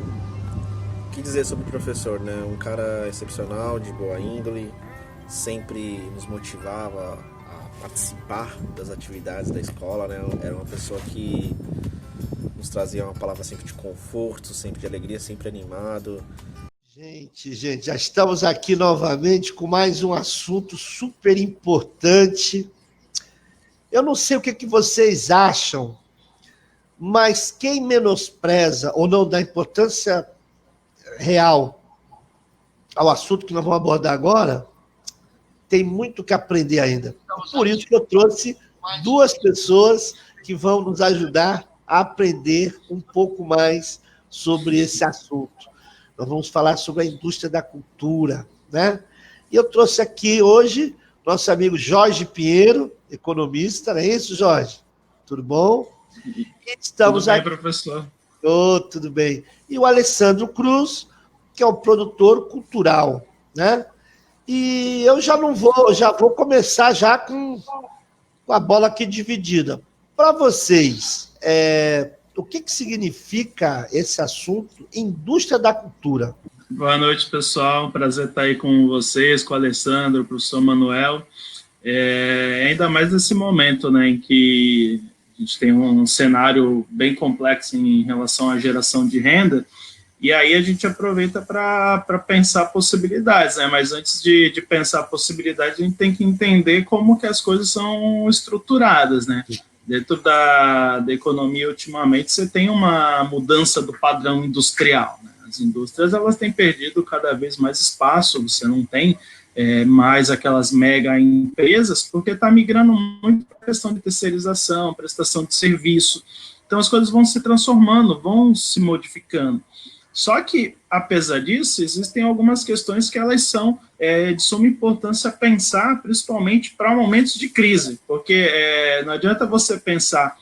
o que dizer sobre o professor, né? Um cara excepcional, de boa índole, sempre nos motivava a participar das atividades da escola, né? Era uma pessoa que nos trazia uma palavra sempre de conforto, sempre de alegria, sempre animado. Gente, já estamos aqui novamente com mais um assunto super importante. Eu não sei o que vocês acham, mas quem menospreza ou não dá importância real ao assunto que nós vamos abordar agora, tem muito que aprender ainda. Por isso que eu trouxe duas pessoas que vão nos ajudar a aprender um pouco mais sobre esse assunto. Nós vamos falar sobre a indústria da cultura, né? E eu trouxe aqui hoje nosso amigo Jorge Pinheiro, economista, não é isso, Jorge? Tudo bom? E estamos tudo bem, aqui... professor? Tudo bem. E o Alessandro Cruz, que é um produtor cultural, né? E eu já vou começar já com a bola aqui dividida. Para vocês, o que significa esse assunto, indústria da cultura? Boa noite, pessoal. Prazer estar aí com vocês, com o Alessandro, o professor Manuel. Ainda mais nesse momento, né, em que a gente tem um cenário bem complexo em relação à geração de renda, e aí a gente aproveita para pensar possibilidades, né? Mas antes de pensar possibilidades, a gente tem que entender como que as coisas são estruturadas, né? Dentro da economia, ultimamente, você tem uma mudança do padrão industrial, né? As indústrias, elas têm perdido cada vez mais espaço, você não tem mais aquelas mega empresas, porque está migrando muito para a questão de terceirização, prestação de serviço. Então, as coisas vão se transformando, vão se modificando. Só que, apesar disso, existem algumas questões que elas são de suma importância pensar, principalmente para momentos de crise, porque não adianta você pensar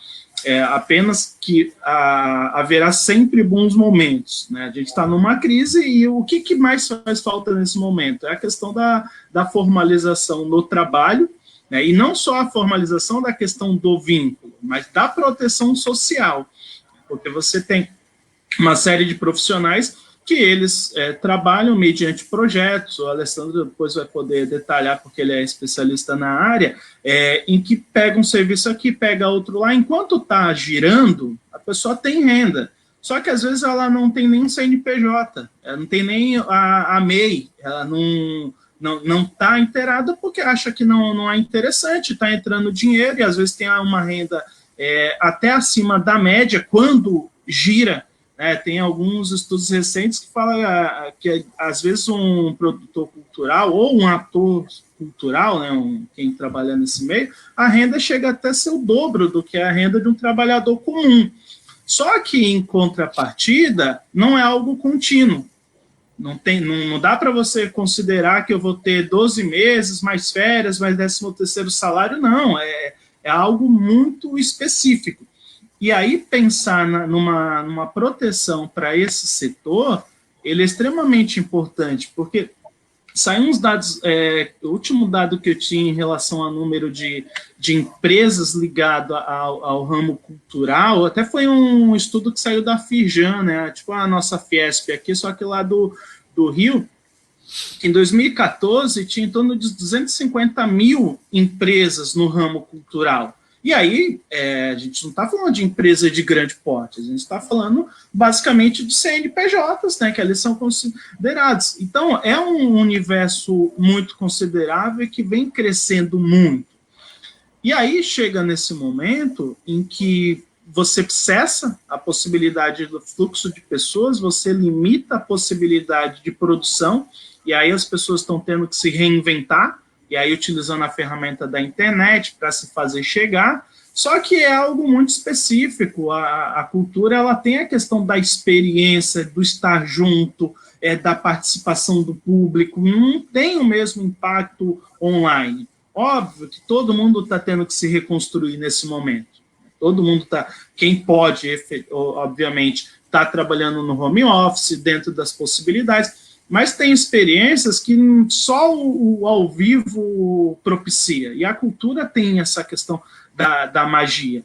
apenas que haverá sempre bons momentos, né? A gente está numa crise e o que mais faz falta nesse momento? É a questão da formalização no trabalho, né? E não só a formalização da questão do vínculo, mas da proteção social, porque você tem uma série de profissionais que eles trabalham mediante projetos. O Alessandro depois vai poder detalhar, porque ele é especialista na área, em que pega um serviço aqui, pega outro lá, enquanto está girando, a pessoa tem renda. Só que às vezes ela não tem nem CNPJ, ela não tem nem a MEI, ela não está inteirada porque acha que não é interessante, está entrando dinheiro e às vezes tem uma renda até acima da média quando gira. Tem alguns estudos recentes que falam que às vezes um produtor cultural ou um ator cultural, quem trabalha nesse meio, a renda chega até a ser o dobro do que a renda de um trabalhador comum. Só que, em contrapartida, não é algo contínuo. Não dá para você considerar que eu vou ter 12 meses, mais férias, mais 13º salário, não. É algo muito específico. E aí, pensar numa proteção para esse setor, ele é extremamente importante, porque saiu uns dados, o último dado que eu tinha em relação ao número de empresas ligadas ao ramo cultural, até foi um estudo que saiu da Firjan, tipo a nossa Fiesp aqui, só que lá do Rio, que em 2014 tinha em torno de 250 mil empresas no ramo cultural. E aí, a gente não está falando de empresa de grande porte, a gente está falando basicamente de CNPJs, que eles são considerados. Então, é um universo muito considerável que vem crescendo muito. E aí chega nesse momento em que você cessa a possibilidade do fluxo de pessoas, você limita a possibilidade de produção, e aí as pessoas estão tendo que se reinventar, e aí utilizando a ferramenta da internet para se fazer chegar, só que é algo muito específico. A cultura ela tem a questão da experiência, do estar junto, da participação do público, não tem o mesmo impacto online. Óbvio que todo mundo está tendo que se reconstruir nesse momento. Todo mundo está, quem pode, obviamente, está trabalhando no home office, dentro das possibilidades, mas tem experiências que só o ao vivo propicia, e a cultura tem essa questão da magia,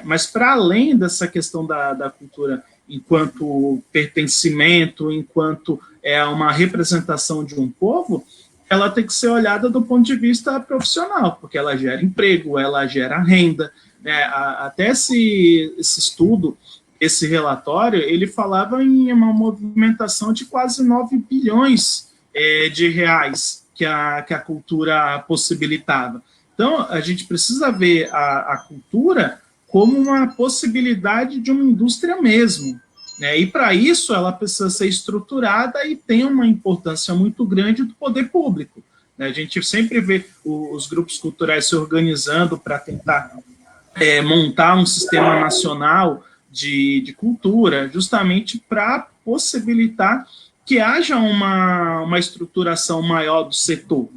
mas para além dessa questão da cultura enquanto pertencimento, enquanto uma representação de um povo, ela tem que ser olhada do ponto de vista profissional, porque ela gera emprego, ela gera renda, até esse estudo, esse relatório, ele falava em uma movimentação de quase 9 bilhões de reais que a cultura possibilitava. Então, a gente precisa ver a cultura como uma possibilidade de uma indústria mesmo. E para isso, ela precisa ser estruturada e tem uma importância muito grande do poder público. A gente sempre vê os grupos culturais se organizando para tentar montar um sistema nacional de cultura, justamente para possibilitar que haja uma estruturação maior do setor.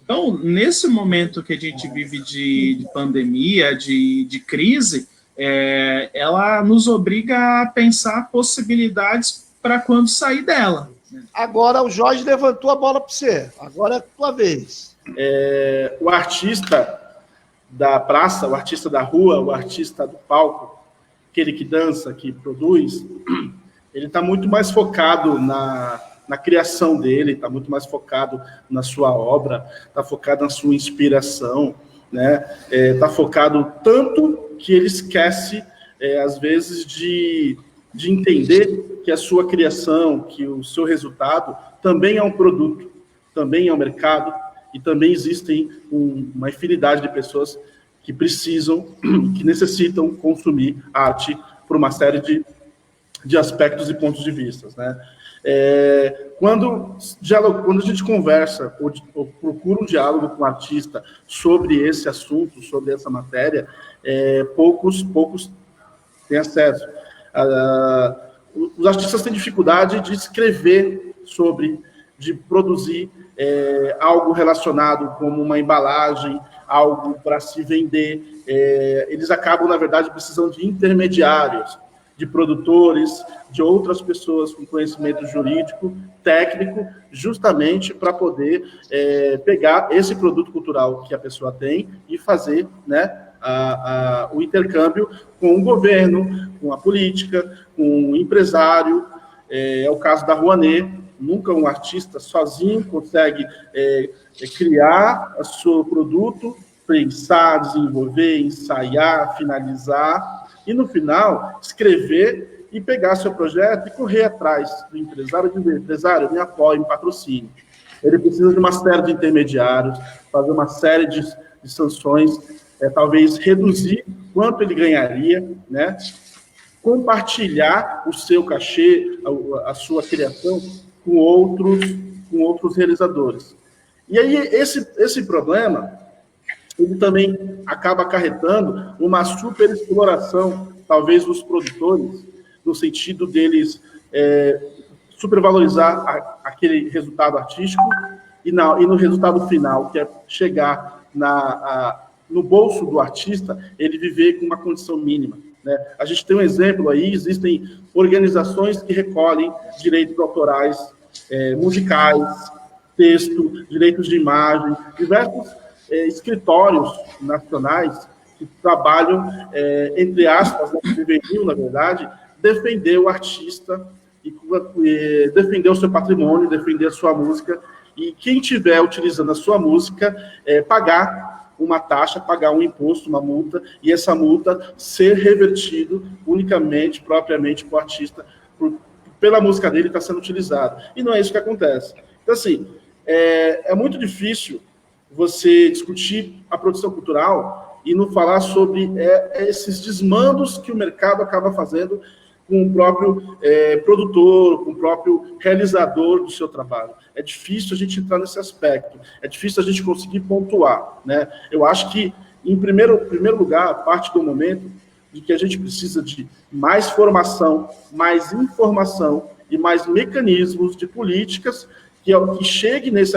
Então, nesse momento que a gente vive de pandemia, de crise, ela nos obriga a pensar possibilidades para quando sair dela. Agora o Jorge levantou a bola para você. Agora é a tua vez. O artista da praça, o artista da rua, o artista do palco, aquele que dança, que produz, ele está muito mais focado na criação dele, está muito mais focado na sua obra, está focado na sua inspiração, está focado tanto que ele esquece, às vezes, de entender que a sua criação, que o seu resultado também é um produto, também é um mercado, e também existem uma infinidade de pessoas que precisam, que necessitam consumir arte por uma série de aspectos e pontos de vista. Quando a gente conversa ou procura um diálogo com o artista sobre esse assunto, sobre essa matéria, poucos têm acesso. Os artistas têm dificuldade de escrever sobre, de produzir algo relacionado como uma embalagem, algo para se vender. Eles acabam, na verdade, precisando de intermediários, de produtores, de outras pessoas com conhecimento jurídico, técnico, justamente para poder pegar esse produto cultural que a pessoa tem e fazer, o intercâmbio com o governo, com a política, com o empresário. É o caso da Rouanet. Nunca um artista sozinho consegue criar o seu produto, pensar, desenvolver, ensaiar, finalizar, e no final escrever e pegar seu projeto e correr atrás do empresário e dizer: empresário, me apoie, me patrocine. Ele precisa de uma série de intermediários, fazer uma série de sanções, talvez reduzir quanto ele ganharia, né? Compartilhar o seu cachê, a sua criação com outros realizadores. E aí esse problema, ele também acaba acarretando uma superexploração, talvez, dos produtores, no sentido deles supervalorizar aquele resultado artístico e no resultado final, que é chegar no bolso do artista, ele viver com uma condição mínima, né? A gente tem um exemplo aí, existem organizações que recolhem direitos autorais musicais, texto, direitos de imagem, diversos escritórios nacionais que trabalham, entre aspas, né, que deveriam, na verdade, defender o artista, e defender o seu patrimônio, defender a sua música, e quem estiver utilizando a sua música, pagar uma taxa, pagar um imposto, uma multa, e essa multa ser revertido unicamente, propriamente, para o artista, pela música dele está sendo utilizada. E não é isso que acontece. Então, assim, é muito difícil você discutir a produção cultural e não falar sobre esses desmandos que o mercado acaba fazendo com o próprio produtor, com o próprio realizador do seu trabalho. É difícil a gente entrar nesse aspecto, é difícil a gente conseguir pontuar, né? Eu acho que, em primeiro lugar, parte do momento de que a gente precisa de mais formação, mais informação e mais mecanismos de políticas que chegue nesse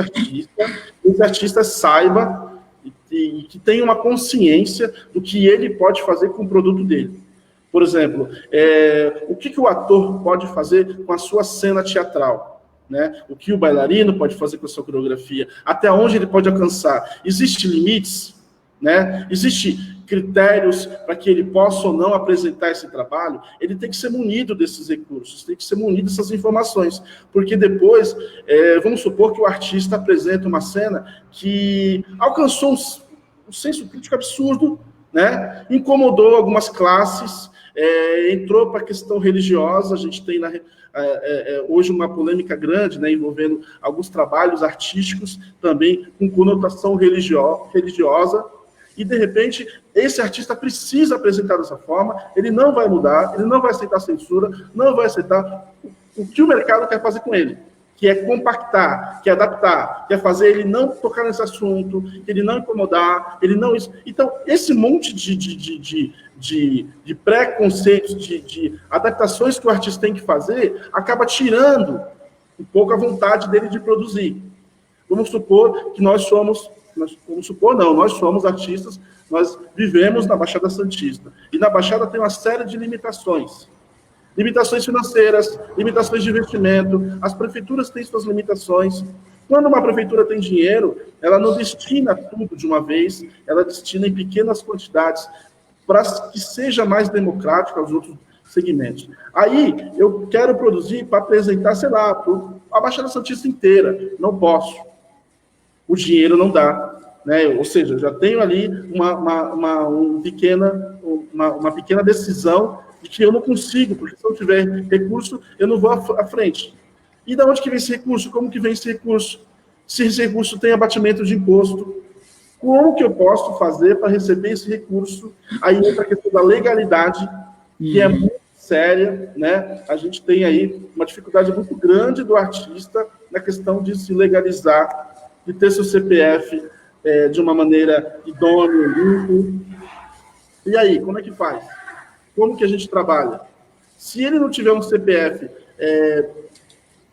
artista saiba e que tenha uma consciência do que ele pode fazer com o produto dele. Por exemplo, o que o ator pode fazer com a sua cena teatral, né? O que o bailarino pode fazer com a sua coreografia, até onde ele pode alcançar. Existem limites, né? Existem critérios para que ele possa ou não apresentar esse trabalho. Ele tem que ser munido desses recursos, tem que ser munido dessas informações, porque depois, vamos supor que o artista apresenta uma cena que alcançou um senso crítico absurdo, né? Incomodou algumas classes, entrou para a questão religiosa. A gente tem hoje uma polêmica grande, né, envolvendo alguns trabalhos artísticos também com conotação religiosa, e de repente esse artista precisa apresentar dessa forma, ele não vai mudar, ele não vai aceitar censura, não vai aceitar o que o mercado quer fazer com ele, que é compactar, que é adaptar, que é fazer ele não tocar nesse assunto, ele não incomodar, ele não isso. Então, esse monte de preconceitos, de adaptações que o artista tem que fazer, acaba tirando um pouco a vontade dele de produzir. Vamos supor que nós somos artistas, nós vivemos na Baixada Santista. E na Baixada tem uma série de limitações. Limitações financeiras, limitações de investimento, as prefeituras têm suas limitações. Quando uma prefeitura tem dinheiro, ela não destina tudo de uma vez, ela destina em pequenas quantidades, para que seja mais democrático aos outros segmentos. Aí, eu quero produzir para apresentar, sei lá, a Baixada Santista inteira. Não posso. O dinheiro não dá, né? Ou seja, já tenho ali uma pequena decisão de que eu não consigo, porque se eu tiver recurso, eu não vou à frente. E de onde que vem esse recurso? Como que vem esse recurso? Se esse recurso tem abatimento de imposto, como que eu posso fazer para receber esse recurso? Aí entra a questão da legalidade, que é muito séria, né? A gente tem aí uma dificuldade muito grande do artista na questão de se legalizar, de ter seu CPF de uma maneira idônea, limpo. E aí, como é que faz? Como que a gente trabalha? Se ele não tiver um CPF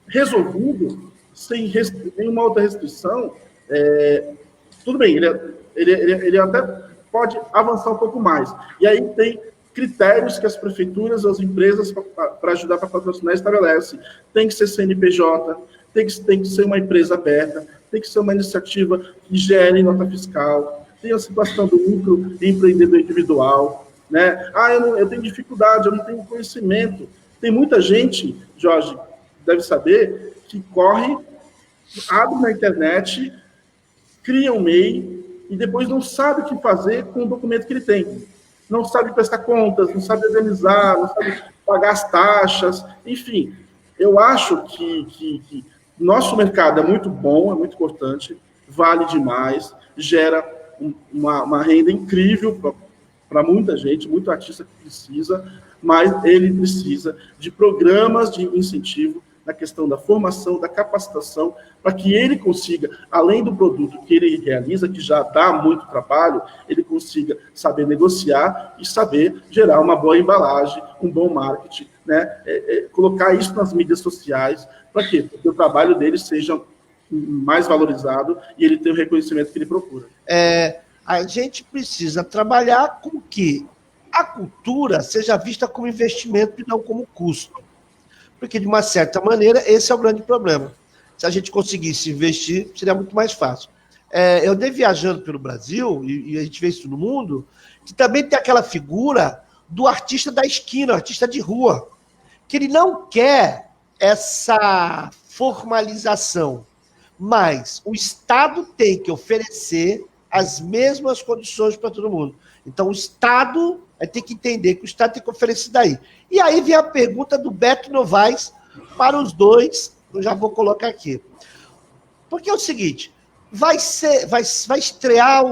resolvido, sem nenhuma outra restrição, tudo bem, ele até pode avançar um pouco mais. E aí tem critérios que as prefeituras, as empresas, para ajudar para patrocinar, estabelecem. Tem que ser CNPJ, tem que ser uma empresa aberta, tem que ser uma iniciativa que gere nota fiscal, tem a situação do microempreendedor individual, né? Eu tenho dificuldade, eu não tenho conhecimento. Tem muita gente, Jorge, deve saber, que corre, abre na internet, cria um MEI e depois não sabe o que fazer com o documento que ele tem. Não sabe prestar contas, não sabe organizar, não sabe pagar as taxas, enfim. Eu acho que nosso mercado é muito bom, é muito importante, vale demais, gera uma renda incrível para muita gente, muito artista que precisa, mas ele precisa de programas de incentivo na questão da formação, da capacitação, para que ele consiga, além do produto que ele realiza, que já dá muito trabalho, ele consiga saber negociar e saber gerar uma boa embalagem, um bom marketing, né? Colocar isso nas mídias sociais, para quê? Para que o trabalho dele seja mais valorizado e ele tenha o reconhecimento que ele procura. A gente precisa trabalhar com que a cultura seja vista como investimento e não como custo. Porque, de uma certa maneira, esse é o grande problema. Se a gente conseguisse investir, seria muito mais fácil. Eu andei viajando pelo Brasil, e a gente vê isso no mundo, que também tem aquela figura do artista da esquina, o artista de rua, que ele não quer essa formalização, mas o Estado tem que oferecer as mesmas condições para todo mundo. Então, o Estado tem que entender que o Estado tem que oferecer daí. E aí vem a pergunta do Beto Novaes para os dois, eu já vou colocar aqui. Porque é o seguinte, vai estrear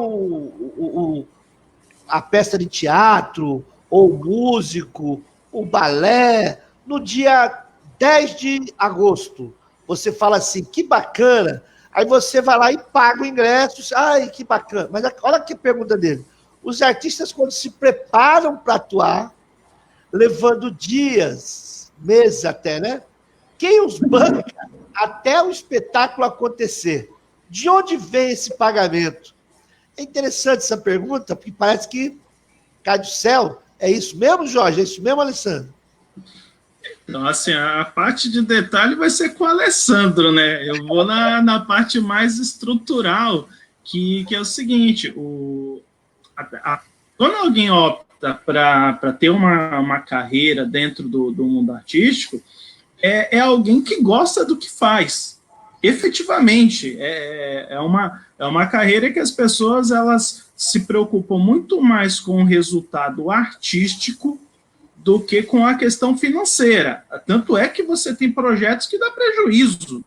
a peça de teatro, ou o músico, o balé, no dia 10 de agosto. Você fala assim, que bacana, aí você vai lá e paga o ingresso, ai, que bacana. Mas olha que pergunta dele. Os artistas, quando se preparam para atuar, levando dias, meses até, né? Quem os banca até o espetáculo acontecer? De onde vem esse pagamento? É interessante essa pergunta, porque parece que cai do céu. É isso mesmo, Jorge? É isso mesmo, Alessandro? Então, assim, a parte de detalhe vai ser com o Alessandro, né? Eu vou na parte mais estrutural, que é o seguinte, quando alguém opta para ter uma carreira dentro do mundo artístico, é alguém que gosta do que faz, efetivamente. É uma carreira que as pessoas elas se preocupam muito mais com o resultado artístico do que com a questão financeira. Tanto é que você tem projetos que dá prejuízo.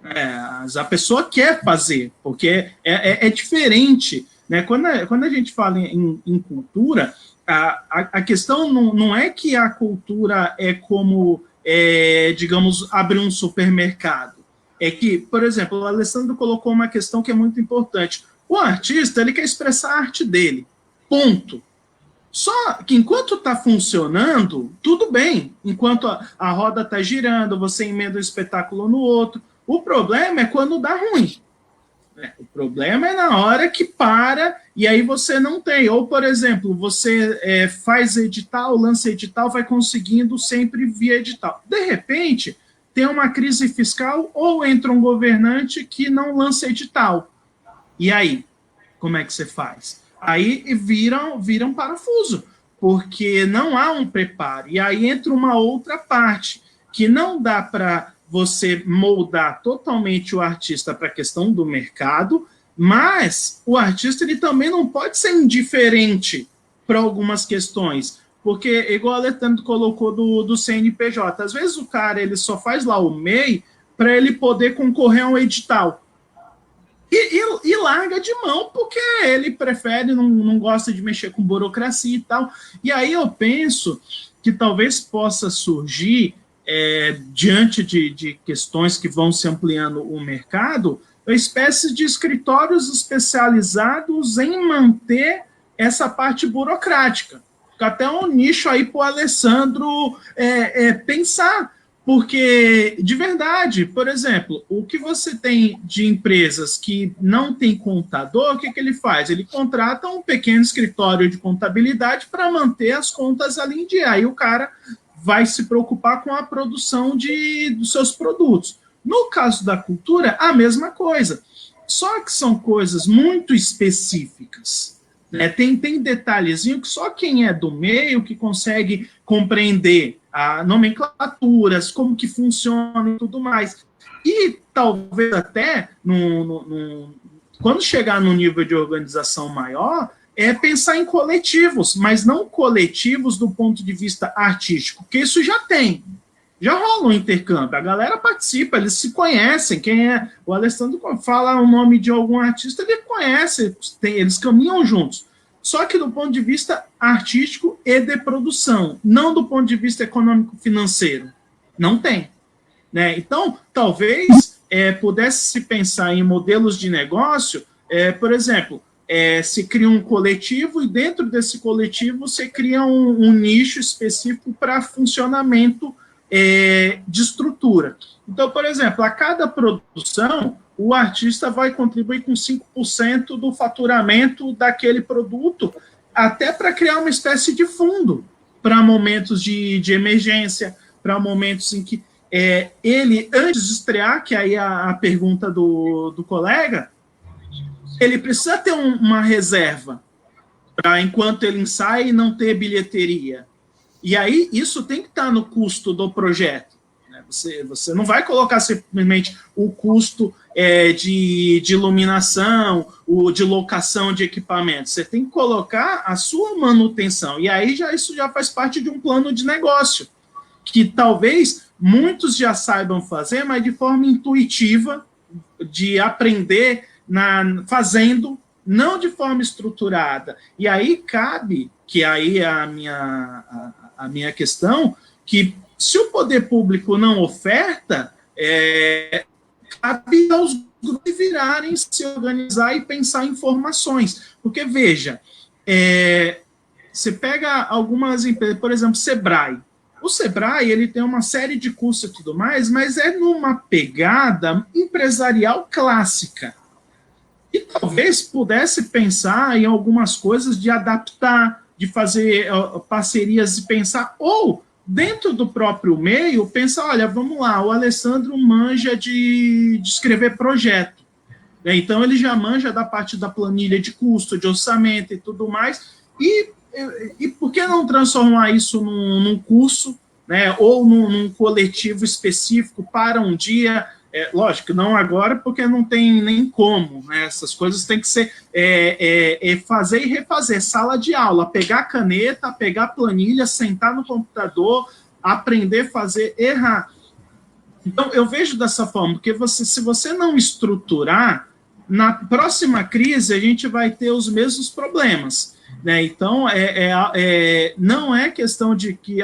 A pessoa quer fazer, porque é diferente. Né? Quando a gente fala em cultura, a questão não é que a cultura é como, digamos, abrir um supermercado. É que, por exemplo, o Alessandro colocou uma questão que é muito importante. O artista, ele quer expressar a arte dele. Ponto. Só que enquanto está funcionando, tudo bem. Enquanto a roda está girando, você emenda um espetáculo no outro. O problema é quando dá ruim. O problema é na hora que para e aí você não tem. Ou, por exemplo, você faz edital, lança edital, vai conseguindo sempre via edital. De repente, tem uma crise fiscal ou entra um governante que não lança edital. E aí, como é que você faz? Aí viram parafuso, porque não há um preparo. E aí entra uma outra parte, que não dá para você moldar totalmente o artista para a questão do mercado, mas o artista ele também não pode ser indiferente para algumas questões, porque, igual o Alessandro colocou do CNPJ, às vezes o cara ele só faz lá o MEI para ele poder concorrer a um edital. E larga de mão, porque ele prefere, não gosta de mexer com burocracia e tal. E aí eu penso que talvez possa surgir, diante de questões que vão se ampliando o mercado, uma espécie de escritórios especializados em manter essa parte burocrática. Fica até um nicho aí para o Alessandro pensar. Porque, de verdade, por exemplo, o que você tem de empresas que não tem contador, o que ele faz? Ele contrata um pequeno escritório de contabilidade para manter as contas ali em dia. Aí o cara vai se preocupar com a produção dos seus produtos. No caso da cultura, a mesma coisa. Só que são coisas muito específicas. Né? Tem detalhezinho que só quem é do meio que consegue compreender a nomenclaturas, como que funciona e tudo mais. E talvez até, quando chegar no nível de organização maior, pensar em coletivos, mas não coletivos do ponto de vista artístico, porque isso já tem. Já rola um intercâmbio, a galera participa, eles se conhecem. Quem é o Alessandro fala o nome de algum artista, ele conhece, eles caminham juntos. Só que do ponto de vista artístico e de produção, não do ponto de vista econômico-financeiro. Não tem. Né? Então, talvez pudesse se pensar em modelos de negócio, por exemplo, se cria um coletivo e dentro desse coletivo você cria um nicho específico para funcionamento de estrutura. Então, por exemplo, a cada produção, o artista vai contribuir com 5% do faturamento daquele produto, até para criar uma espécie de fundo para momentos de emergência, para momentos em que ele, antes de estrear, que aí a pergunta do colega, ele precisa ter uma reserva para, enquanto ele ensaia, não ter bilheteria. E aí, isso tem que estar no custo do projeto. Né? Você não vai colocar simplesmente o custo de iluminação, de locação de equipamentos. Você tem que colocar a sua manutenção. E aí, isso já faz parte de um plano de negócio, que talvez muitos já saibam fazer, mas de forma intuitiva, de aprender fazendo, não de forma estruturada. E aí cabe, que aí é a minha questão, que se o poder público não oferta, cabe aos grupos virarem, se organizar e pensar em formações. Porque, veja, você pega algumas empresas, por exemplo, Sebrae. O Sebrae, ele tem uma série de cursos e tudo mais, mas é numa pegada empresarial clássica. E talvez pudesse pensar em algumas coisas de adaptar, de fazer parcerias e pensar, ou dentro do próprio meio, pensar, olha, vamos lá, o Alessandro manja de escrever projeto. Né? Então, ele já manja da parte da planilha de custo, de orçamento e tudo mais, e por que não transformar isso num curso, né, ou num coletivo específico para um dia? Lógico, não agora, porque não tem nem como, né? Essas coisas têm que ser fazer e refazer, sala de aula, pegar caneta, pegar planilha, sentar no computador, aprender, fazer, errar. Então, eu vejo dessa forma, porque se você não estruturar, na próxima crise a gente vai ter os mesmos problemas. Né? Então, não é questão de que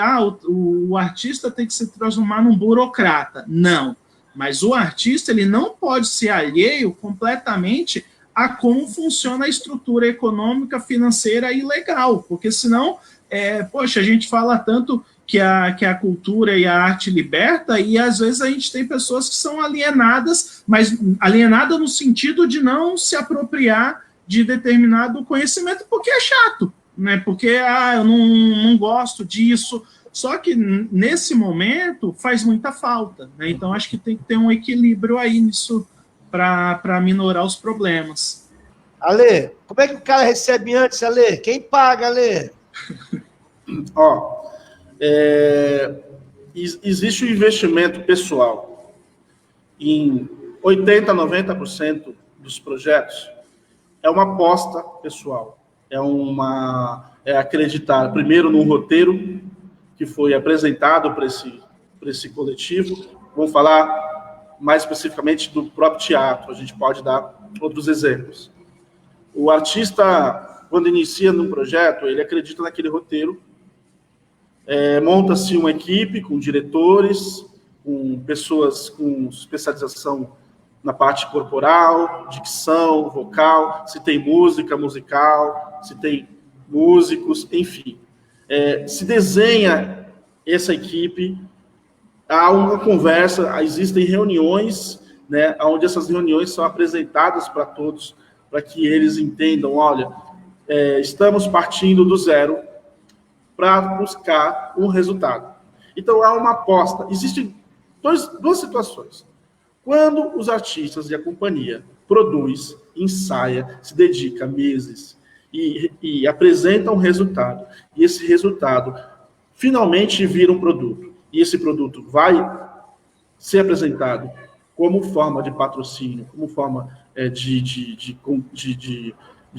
o artista tem que se transformar num burocrata. Não. Mas o artista ele não pode ser alheio completamente a como funciona a estrutura econômica, financeira e legal, porque senão, a gente fala tanto que a cultura e a arte liberta, e às vezes a gente tem pessoas que são alienadas, mas alienada no sentido de não se apropriar de determinado conhecimento, porque é chato, né? Porque eu não gosto disso. Só que, nesse momento, faz muita falta. Né? Então, acho que tem que ter um equilíbrio aí nisso para minorar os problemas. Ale, como é que o cara recebe antes, Ale? Quem paga, Ale? Existe um investimento pessoal em 80%, 90% dos projetos. É uma aposta pessoal. É acreditar, primeiro, num roteiro que foi apresentado para esse coletivo. Vamos falar mais especificamente do próprio teatro, a gente pode dar outros exemplos. O artista, quando inicia num projeto, ele acredita naquele roteiro, monta-se uma equipe com diretores, com pessoas com especialização na parte corporal, dicção, vocal, se tem música musical, se tem músicos, enfim. Se desenha essa equipe, há uma conversa, existem reuniões, né, onde essas reuniões são apresentadas para todos, para que eles entendam, olha, estamos partindo do zero para buscar um resultado. Então, há uma aposta. Existem duas situações. Quando os artistas e a companhia produz, ensaia, se dedica meses e apresenta um resultado. E esse resultado finalmente vira um produto. E esse produto vai ser apresentado como forma de patrocínio, como forma de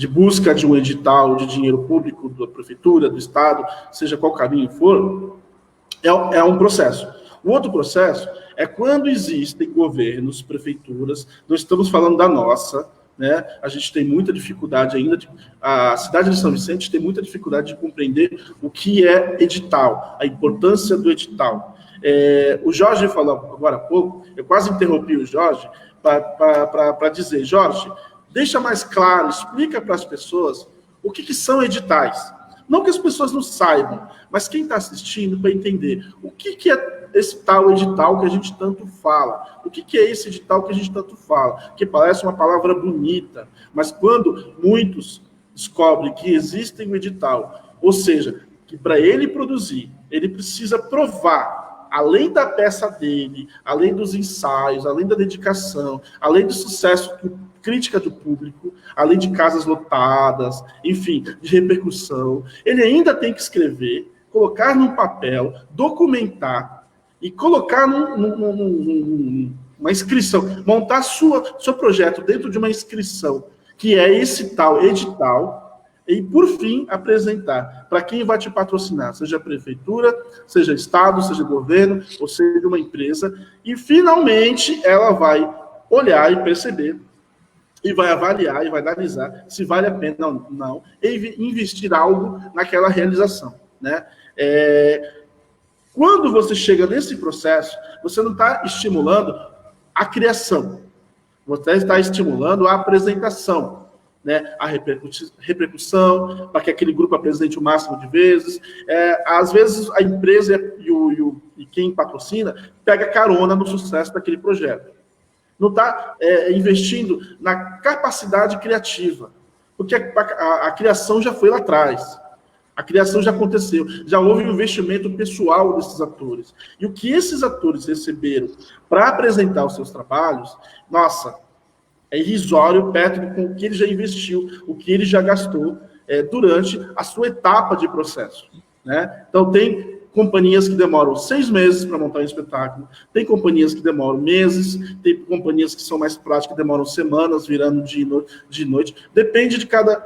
busca de um edital de dinheiro público da prefeitura, do estado, seja qual caminho for, é um processo. O outro processo é quando existem governos, prefeituras, não estamos falando da nossa, né? A gente tem muita dificuldade ainda, a cidade de São Vicente tem muita dificuldade de compreender o que é edital, a importância do edital. O Jorge falou agora há pouco, eu quase interrompi o Jorge para dizer, Jorge, deixa mais claro, explica para as pessoas o que são editais. Não que as pessoas não saibam, mas quem está assistindo para entender o que é esse tal edital que a gente tanto fala. O que é esse edital que a gente tanto fala? Que parece uma palavra bonita, mas quando muitos descobrem que existe um edital, ou seja, que para ele produzir, ele precisa provar, além da peça dele, além dos ensaios, além da dedicação, além do sucesso crítica do público, além de casas lotadas, enfim, de repercussão, ele ainda tem que escrever, colocar num papel, documentar e colocar numa inscrição, montar seu projeto dentro de uma inscrição, que é esse tal edital, e, por fim, apresentar para quem vai te patrocinar, seja a prefeitura, seja estado, seja governo, ou seja uma empresa, e, finalmente, ela vai olhar e perceber, e vai avaliar, e vai analisar se vale a pena ou não, e investir algo naquela realização, né? Quando você chega nesse processo, você não está estimulando a criação, você está estimulando a apresentação, né? A repercussão, para que aquele grupo apresente o máximo de vezes. Às vezes, a empresa e quem patrocina pega carona no sucesso daquele projeto. Não está investindo na capacidade criativa, porque a criação já foi lá atrás. A criação já aconteceu, já houve um investimento pessoal desses atores. E o que esses atores receberam para apresentar os seus trabalhos, nossa, é irrisório perto do que ele já investiu, o que ele já gastou durante a sua etapa de processo, né? Então, tem companhias que demoram 6 meses para montar um espetáculo, tem companhias que demoram meses, tem companhias que são mais práticas, que demoram semanas, virando de noite, depende de cada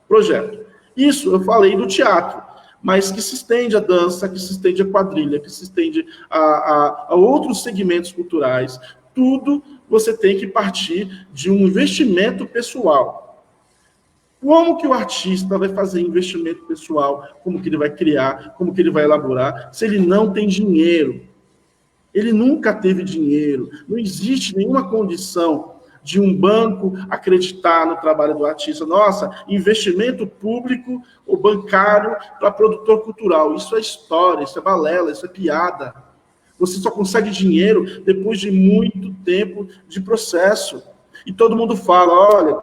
projeto. Isso, eu falei do teatro, mas que se estende a dança, que se estende a quadrilha, que se estende a outros segmentos culturais, tudo você tem que partir de um investimento pessoal. Como que o artista vai fazer investimento pessoal? Como que ele vai criar? Como que ele vai elaborar? Se ele não tem dinheiro. Ele nunca teve dinheiro. Não existe nenhuma condição de um banco acreditar no trabalho do artista. Nossa, investimento público ou bancário para produtor cultural. Isso é história, isso é balela, isso é piada. Você só consegue dinheiro depois de muito tempo de processo. E todo mundo fala, olha,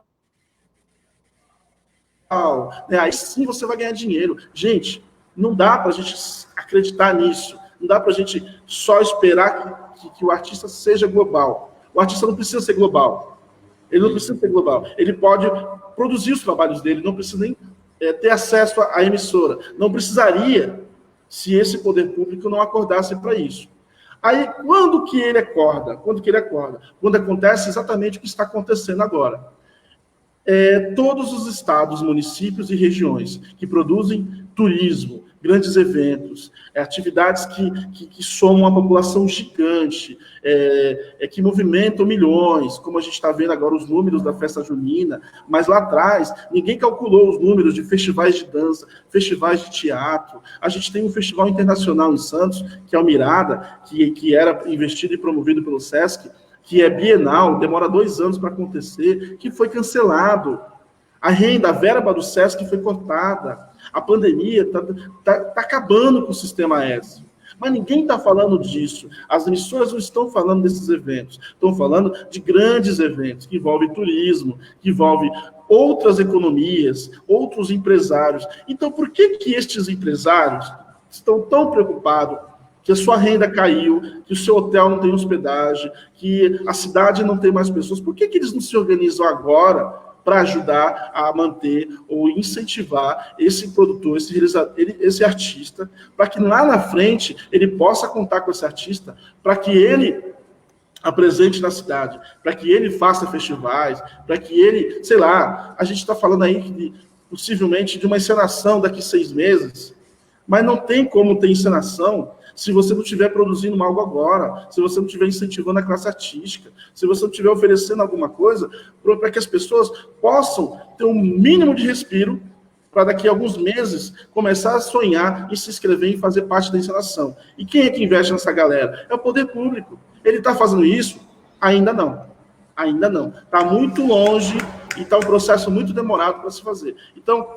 aí sim você vai ganhar dinheiro. Gente, não dá para a gente acreditar nisso. Não dá para a gente só esperar que o artista seja global. O artista não precisa ser global. Ele não precisa ser global. Ele pode produzir os trabalhos dele, não precisa nem ter acesso à emissora. Não precisaria se esse poder público não acordasse para isso. Aí, quando que ele acorda? Quando acontece exatamente o que está acontecendo agora. Todos os estados, municípios e regiões que produzem turismo, grandes eventos, atividades que somam uma população gigante, que movimentam milhões, como a gente está vendo agora os números da festa junina, mas lá atrás ninguém calculou os números de festivais de dança, festivais de teatro. A gente tem um festival internacional em Santos, que é o Mirada, que era investido e promovido pelo Sesc, que é bienal, demora 2 anos para acontecer, que foi cancelado. A verba do Sesc foi cortada. A pandemia está acabando com o sistema ESG. Mas ninguém está falando disso. As emissoras não estão falando desses eventos. Estão falando de grandes eventos, que envolvem turismo, que envolvem outras economias, outros empresários. Então, por que estes empresários estão tão preocupados que a sua renda caiu, que o seu hotel não tem hospedagem, que a cidade não tem mais pessoas, por que eles não se organizam agora para ajudar a manter ou incentivar esse produtor, esse artista, para que lá na frente ele possa contar com esse artista, para que ele apresente na cidade, para que ele faça festivais, para que ele, sei lá, a gente está falando aí possivelmente de uma encenação daqui 6 meses, mas não tem como ter encenação se você não estiver produzindo algo agora, se você não estiver incentivando a classe artística, se você não estiver oferecendo alguma coisa para que as pessoas possam ter um mínimo de respiro para daqui a alguns meses começar a sonhar e se inscrever em fazer parte da encenação. E quem é que investe nessa galera? É o poder público. Ele está fazendo isso? Ainda não. Ainda não. Está muito longe e está um processo muito demorado para se fazer. Então,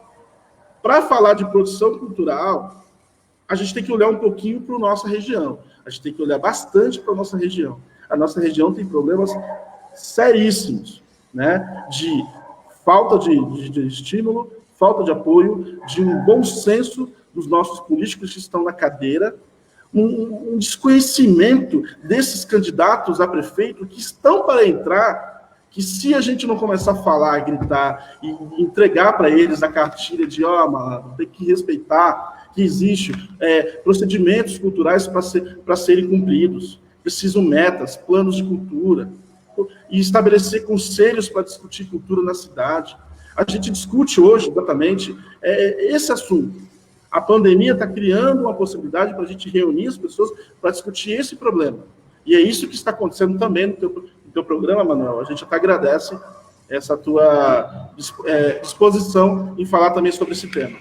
para falar de produção cultural, a gente tem que olhar um pouquinho para a nossa região. A gente tem que olhar bastante para a nossa região. A nossa região tem problemas seríssimos, né? De falta de estímulo, falta de apoio, de um bom senso dos nossos políticos que estão na cadeira, um desconhecimento desses candidatos a prefeito que estão para entrar, que se a gente não começar a falar, gritar e entregar para eles a cartilha de, mano, tem que respeitar, que existe procedimentos culturais para serem cumpridos, precisam metas, planos de cultura, e estabelecer conselhos para discutir cultura na cidade. A gente discute hoje, exatamente, esse assunto. A pandemia está criando uma possibilidade para a gente reunir as pessoas para discutir esse problema. E é isso que está acontecendo também no teu programa, Manuel. A gente até agradece essa tua disposição em falar também sobre esse tema.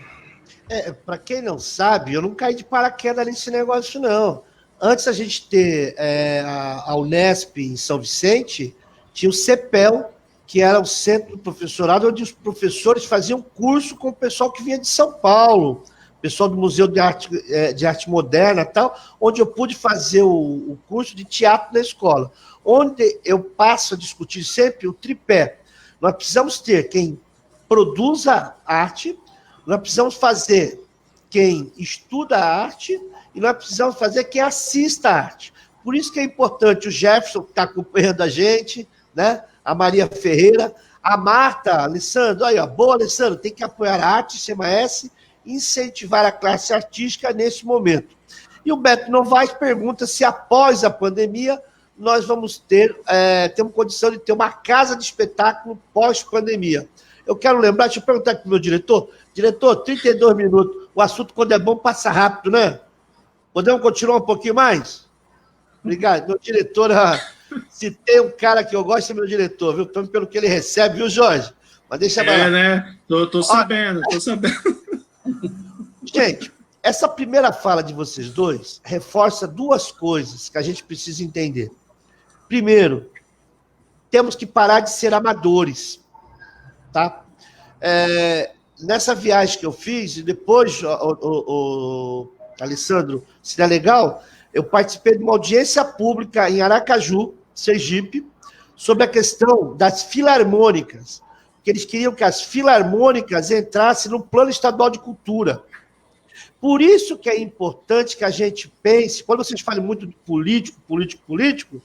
Para quem não sabe, eu não caí de paraquedas nesse negócio, não. Antes a gente ter a Unesp em São Vicente, tinha o CEPEL, que era o Centro do Professorado, onde os professores faziam curso com o pessoal que vinha de São Paulo, pessoal do Museu de Arte Moderna e tal, onde eu pude fazer o curso de teatro na escola, onde eu passo a discutir sempre o tripé. Nós precisamos ter quem produza arte, nós precisamos fazer quem estuda a arte e nós precisamos fazer quem assista a arte. Por isso que é importante o Jefferson, que está acompanhando a gente, né? A Maria Ferreira, a Marta, Alessandro, aí, ó, boa, Alessandro, tem que apoiar a arte, CMAS, incentivar a classe artística nesse momento. E o Beto Novaes pergunta se após a pandemia nós vamos temos condição de ter uma casa de espetáculo pós-pandemia. Eu quero lembrar, deixa eu perguntar aqui para o meu diretor. Diretor, 32 minutos. O assunto, quando é bom, passa rápido, né? Podemos continuar um pouquinho mais? Obrigado. Meu diretor, se tem um cara que eu gosto, é meu diretor, viu? Então, pelo que ele recebe, viu, Jorge? Mas deixa eu falar. Né? Tô sabendo. Gente, essa primeira fala de vocês dois reforça 2 coisas que a gente precisa entender. Primeiro, temos que parar de ser amadores, tá? Nessa viagem que eu fiz, e depois, Alessandro, seria legal, eu participei de uma audiência pública em Aracaju, Sergipe, sobre a questão das filarmônicas, que eles queriam que as filarmônicas entrassem no Plano Estadual de Cultura. Por isso que é importante que a gente pense, quando vocês falam muito de político,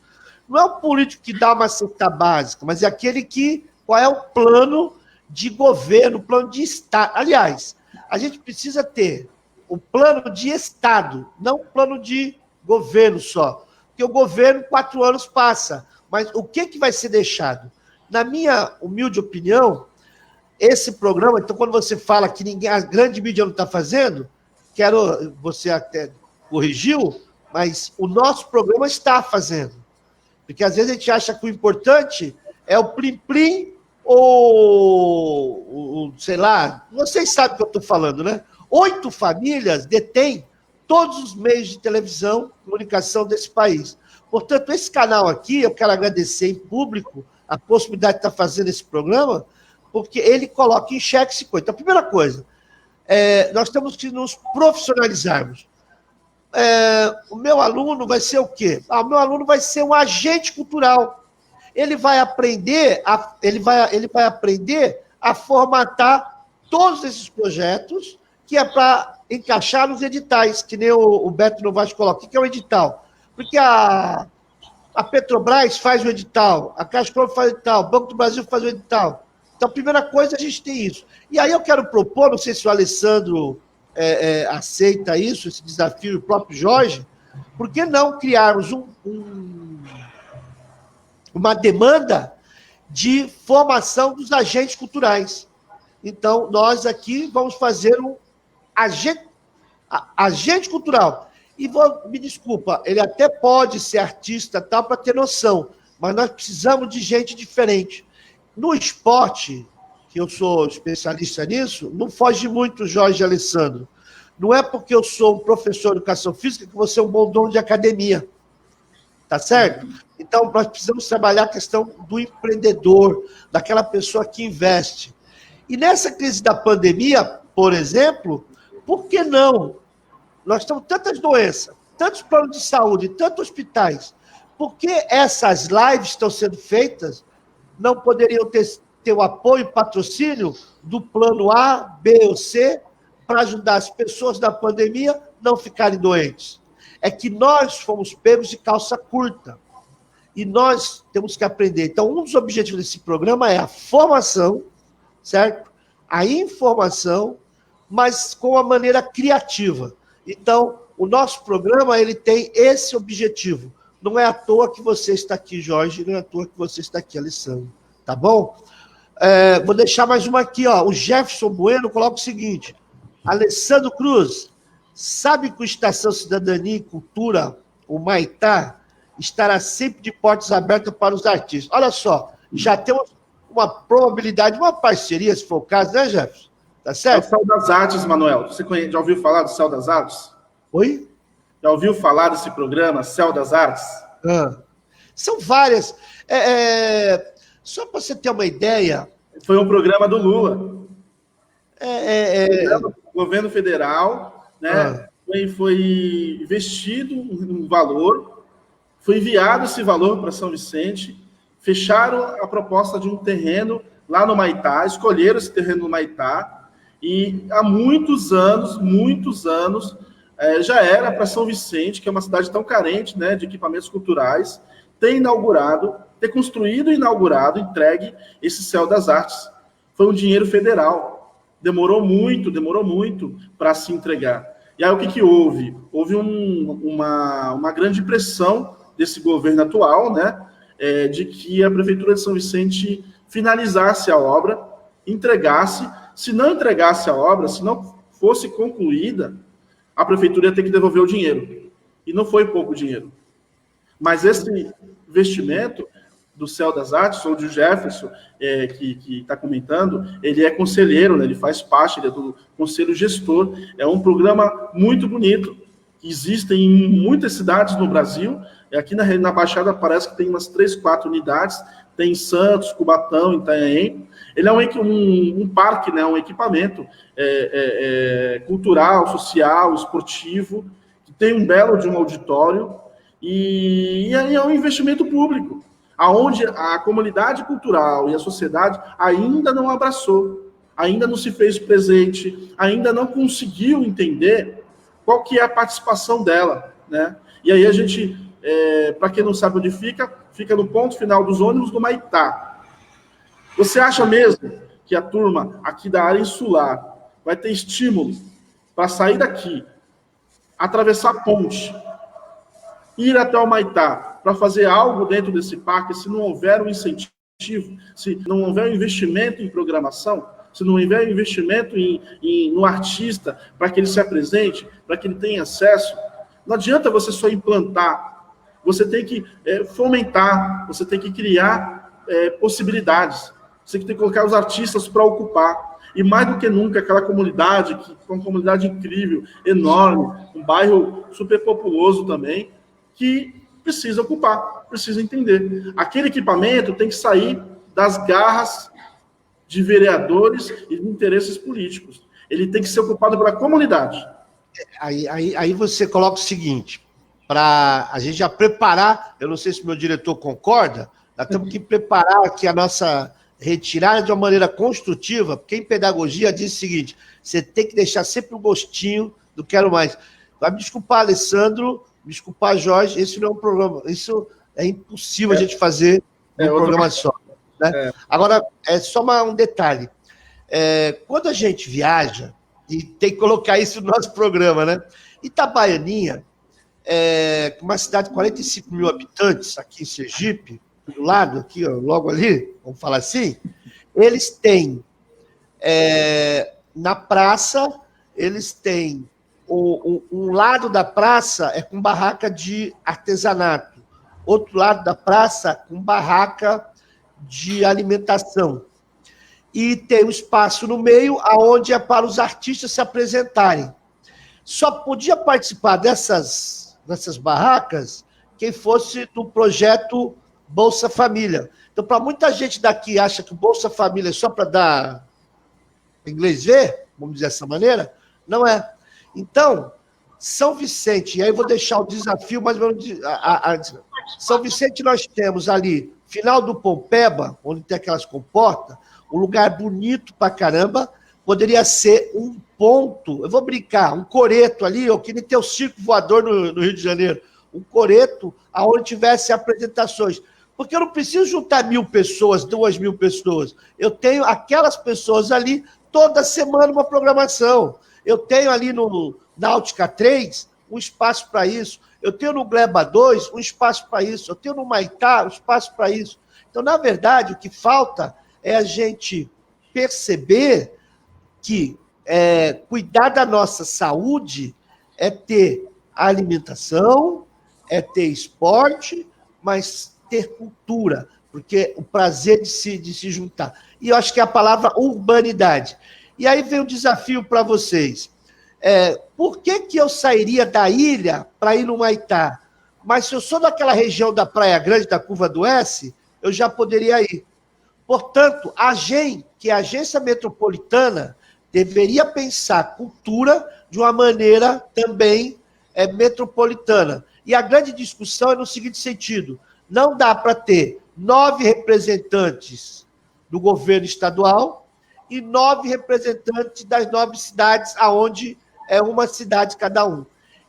não é o político que dá uma cesta básica, mas é aquele que, qual é o plano de governo, o plano de Estado. Aliás, a gente precisa ter o plano de Estado, não o plano de governo só. Porque o governo, 4 anos passa. Mas o que vai ser deixado? Na minha humilde opinião, esse programa, então, quando você fala que a grande mídia não está fazendo, você até corrigiu, mas o nosso programa está fazendo. Porque às vezes a gente acha que o importante é o plim-plim ou sei lá, vocês sabem o que eu estou falando, né? 8 famílias detêm todos os meios de televisão, comunicação desse país. Portanto, esse canal aqui, eu quero agradecer em público a possibilidade de estar fazendo esse programa, porque ele coloca em xeque esse coisa. Então, a primeira coisa, nós temos que nos profissionalizarmos. O meu aluno vai ser o quê? O meu aluno vai ser um agente cultural. Ele vai aprender a formatar todos esses projetos que é para encaixar nos editais, que nem o Beto Novaes coloca. O que é o edital? Porque a Petrobras faz o edital, a Caixa Econômica faz o edital, o Banco do Brasil faz o edital. Então, a primeira coisa, a gente tem isso. E aí eu quero propor, não sei se o Alessandro aceita isso, esse desafio, o próprio Jorge, por que não criarmos uma demanda de formação dos agentes culturais? Então, nós aqui vamos fazer um agente cultural. E me desculpa, ele até pode ser artista tal para ter noção, mas nós precisamos de gente diferente. No esporte, que eu sou especialista nisso, não foge muito Jorge e Alessandro. Não é porque eu sou um professor de educação física que vou ser um bom dono de academia. Tá certo? Então, nós precisamos trabalhar a questão do empreendedor, daquela pessoa que investe. E nessa crise da pandemia, por exemplo, por que não? Nós temos tantas doenças, tantos planos de saúde, tantos hospitais. Por que essas lives estão sendo feitas não poderiam ter o apoio e patrocínio do plano A, B ou C para ajudar as pessoas da pandemia a não ficarem doentes? É que nós fomos pegos de calça curta. E nós temos que aprender. Então, um dos objetivos desse programa é a formação, certo? A informação, mas com uma maneira criativa. Então, o nosso programa ele tem esse objetivo. Não é à toa que você está aqui, Jorge, não é à toa que você está aqui, Alessandro. Tá bom? Vou deixar mais uma aqui, ó. O Jefferson Bueno coloca o seguinte: Alessandro Cruz, sabe que o Estação Cidadania e Cultura, o Maitá, estará sempre de portas abertas para os artistas. Olha só, já temos uma probabilidade, uma parceria, se for o caso, né, Jefferson? Tá certo? É o Céu das Artes, Manuel. Você já ouviu falar do Céu das Artes? Oi? Já ouviu falar desse programa, Céu das Artes? São várias. Só para você ter uma ideia... Foi um programa do Lula. O governo federal, né, foi investido um valor, foi enviado esse valor para São Vicente, fecharam a proposta de um terreno lá no Maitá, escolheram esse terreno no Maitá, e há muitos anos, já era para São Vicente, que é uma cidade tão carente, né, de equipamentos culturais, ter construído e inaugurado, entregue esse Céu das Artes. Foi um dinheiro federal. Demorou muito para se entregar. E aí o que houve? Houve uma grande pressão desse governo atual, né, de que a Prefeitura de São Vicente finalizasse a obra, entregasse. Se não entregasse a obra, se não fosse concluída, a Prefeitura ia ter que devolver o dinheiro. E não foi pouco dinheiro. Mas esse investimento do Céu das Artes, ou de Jefferson, que está comentando, ele é conselheiro, né, ele faz parte, ele é do conselho gestor. É um programa muito bonito, que existe em muitas cidades no Brasil. Aqui na Baixada parece que tem umas 3, 4 unidades, tem em Santos, Cubatão, Itanhaém. Ele é um parque, né, um equipamento cultural, social, esportivo, que tem um belo de um auditório, e aí é um investimento público, aonde a comunidade cultural e a sociedade ainda não abraçou, ainda não se fez presente, ainda não conseguiu entender qual que é a participação dela, né? E aí a gente, para quem não sabe onde fica no ponto final dos ônibus do Maitá. Você acha mesmo que a turma aqui da área insular vai ter estímulo para sair daqui, atravessar a ponte, ir até o Maitá para fazer algo dentro desse parque, se não houver um incentivo, se não houver um investimento em programação, se não houver um investimento no artista para que ele se apresente, para que ele tenha acesso? Não adianta você só implantar, você tem que fomentar, você tem que criar possibilidades, você tem que colocar os artistas para ocupar. E mais do que nunca, aquela comunidade, que é uma comunidade incrível, enorme, um bairro super populoso também, que precisa ocupar, precisa entender. Aquele equipamento tem que sair das garras de vereadores e de interesses políticos. Ele tem que ser ocupado pela comunidade. Aí você coloca o seguinte, para a gente já preparar, eu não sei se meu diretor concorda, nós temos que preparar aqui a nossa retirar de uma maneira construtiva, porque em pedagogia diz o seguinte, você tem que deixar sempre um gostinho do quero mais. Vai me desculpar, Alessandro, me desculpar, Jorge, esse não é um programa, isso é impossível a gente fazer num programa só. Né? Agora, é só um detalhe. Quando a gente viaja, e tem que colocar isso no nosso programa, né? Itabaianinha, uma cidade de 45 mil habitantes, aqui em Sergipe, do lado, aqui, ó, logo ali, vamos falar assim, eles têm, na praça, eles têm um lado da praça é com barraca de artesanato, outro lado da praça com barraca de alimentação. E tem um espaço no meio, onde é para os artistas se apresentarem. Só podia participar dessas barracas quem fosse do projeto Bolsa Família. Então, para muita gente daqui acha que o Bolsa Família é só para dar inglês ver, vamos dizer dessa maneira, não é. Então, São Vicente, e aí eu vou deixar o desafio, mas São Vicente nós temos ali, final do Pompeba, onde tem aquelas comportas, um lugar bonito pra caramba, poderia ser um ponto, eu vou brincar, um coreto ali, ou que nem tem o circo voador no Rio de Janeiro, um coreto onde tivesse apresentações. Porque eu não preciso juntar 1.000 pessoas, 2.000 pessoas. Eu tenho aquelas pessoas ali, toda semana uma programação. Eu tenho ali no Náutica 3 um espaço para isso. Eu tenho no Gleba 2 um espaço para isso. Eu tenho no Maitá um espaço para isso. Então, na verdade, o que falta é a gente perceber que cuidar da nossa saúde é ter alimentação, é ter esporte, mas ter cultura, porque o prazer de se juntar. E eu acho que é a palavra urbanidade. E aí vem um desafio para vocês. Por que eu sairia da ilha para ir no Maitá? Mas se eu sou daquela região da Praia Grande, da Curva do S, eu já poderia ir. Portanto, a AGEM, que é a Agência Metropolitana, deveria pensar cultura de uma maneira também metropolitana. E a grande discussão é no seguinte sentido: não dá para ter 9 representantes do governo estadual e 9 representantes das 9 cidades, aonde é uma cidade cada um.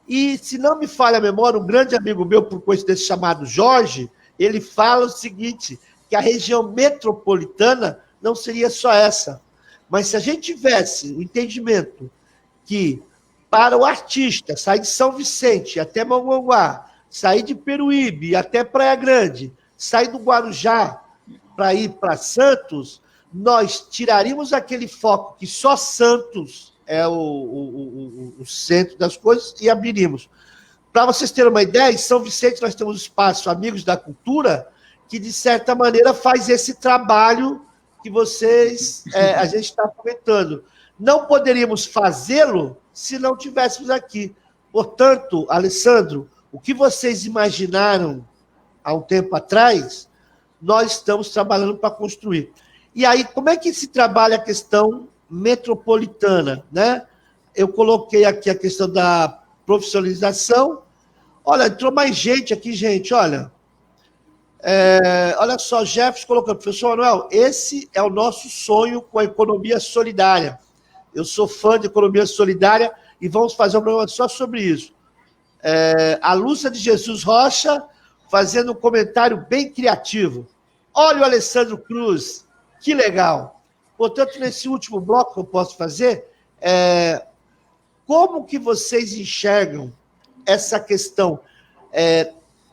E, se não me falha a memória, um grande amigo meu, por coincidência, chamado Jorge, ele fala o seguinte, que a região metropolitana não seria só essa. Mas se a gente tivesse o entendimento que, para o artista, sair de São Vicente até Mongaguá, sair de Peruíbe até Praia Grande, sair do Guarujá para ir para Santos, nós tiraríamos aquele foco que só Santos é o centro das coisas e abriríamos. Para vocês terem uma ideia, em São Vicente nós temos o espaço Amigos da Cultura, que, de certa maneira, faz esse trabalho que a gente está comentando. Não poderíamos fazê-lo se não tivéssemos aqui. Portanto, Alessandro, o que vocês imaginaram há um tempo atrás, nós estamos trabalhando para construir. E aí, como é que se trabalha a questão metropolitana, né? Eu coloquei aqui a questão da profissionalização. Olha, entrou mais gente aqui, gente, olha. Olha só, Jefferson colocando, professor Manuel, esse é o nosso sonho com a economia solidária. Eu sou fã de economia solidária e vamos fazer um programa só sobre isso. A Lúcia de Jesus Rocha fazendo um comentário bem criativo. Olha o Alessandro Cruz, que legal. Portanto, nesse último bloco que eu posso fazer, como que vocês enxergam essa questão?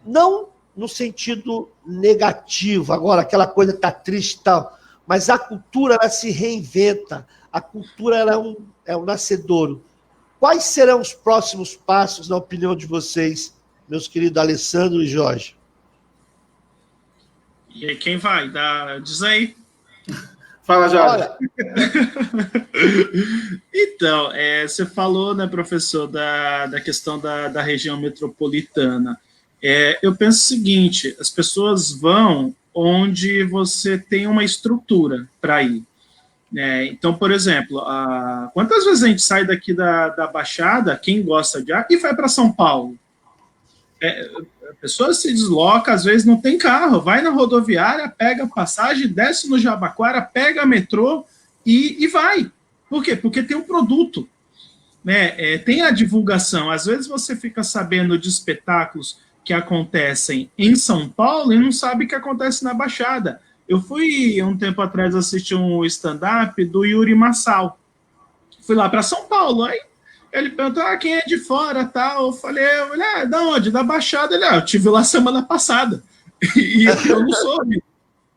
Não no sentido negativo, agora aquela coisa está triste e tal, mas a cultura ela se reinventa, a cultura ela é um nascedouro. Quais serão os próximos passos, na opinião de vocês, meus queridos Alessandro e Jorge? E aí, quem vai? Diz aí. Fala, Jorge. Então, você falou, né, professor, da questão da região metropolitana. Eu penso o seguinte, as pessoas vão onde você tem uma estrutura para ir. Então, por exemplo, quantas vezes a gente sai daqui da Baixada, quem gosta de e vai para São Paulo? A pessoa se desloca, às vezes não tem carro, vai na rodoviária, pega passagem, desce no Jabaquara, pega metrô e vai. Por quê? Porque tem um produto, né? Tem a divulgação. Às vezes você fica sabendo de espetáculos que acontecem em São Paulo e não sabe o que acontece na Baixada. Eu fui, um tempo atrás, assistir um stand-up do Yuri Marçal. Fui lá para São Paulo, aí ele perguntou, quem é de fora, tal? Eu falei, da onde? Da Baixada. Ele, eu tive lá semana passada. E eu não soube.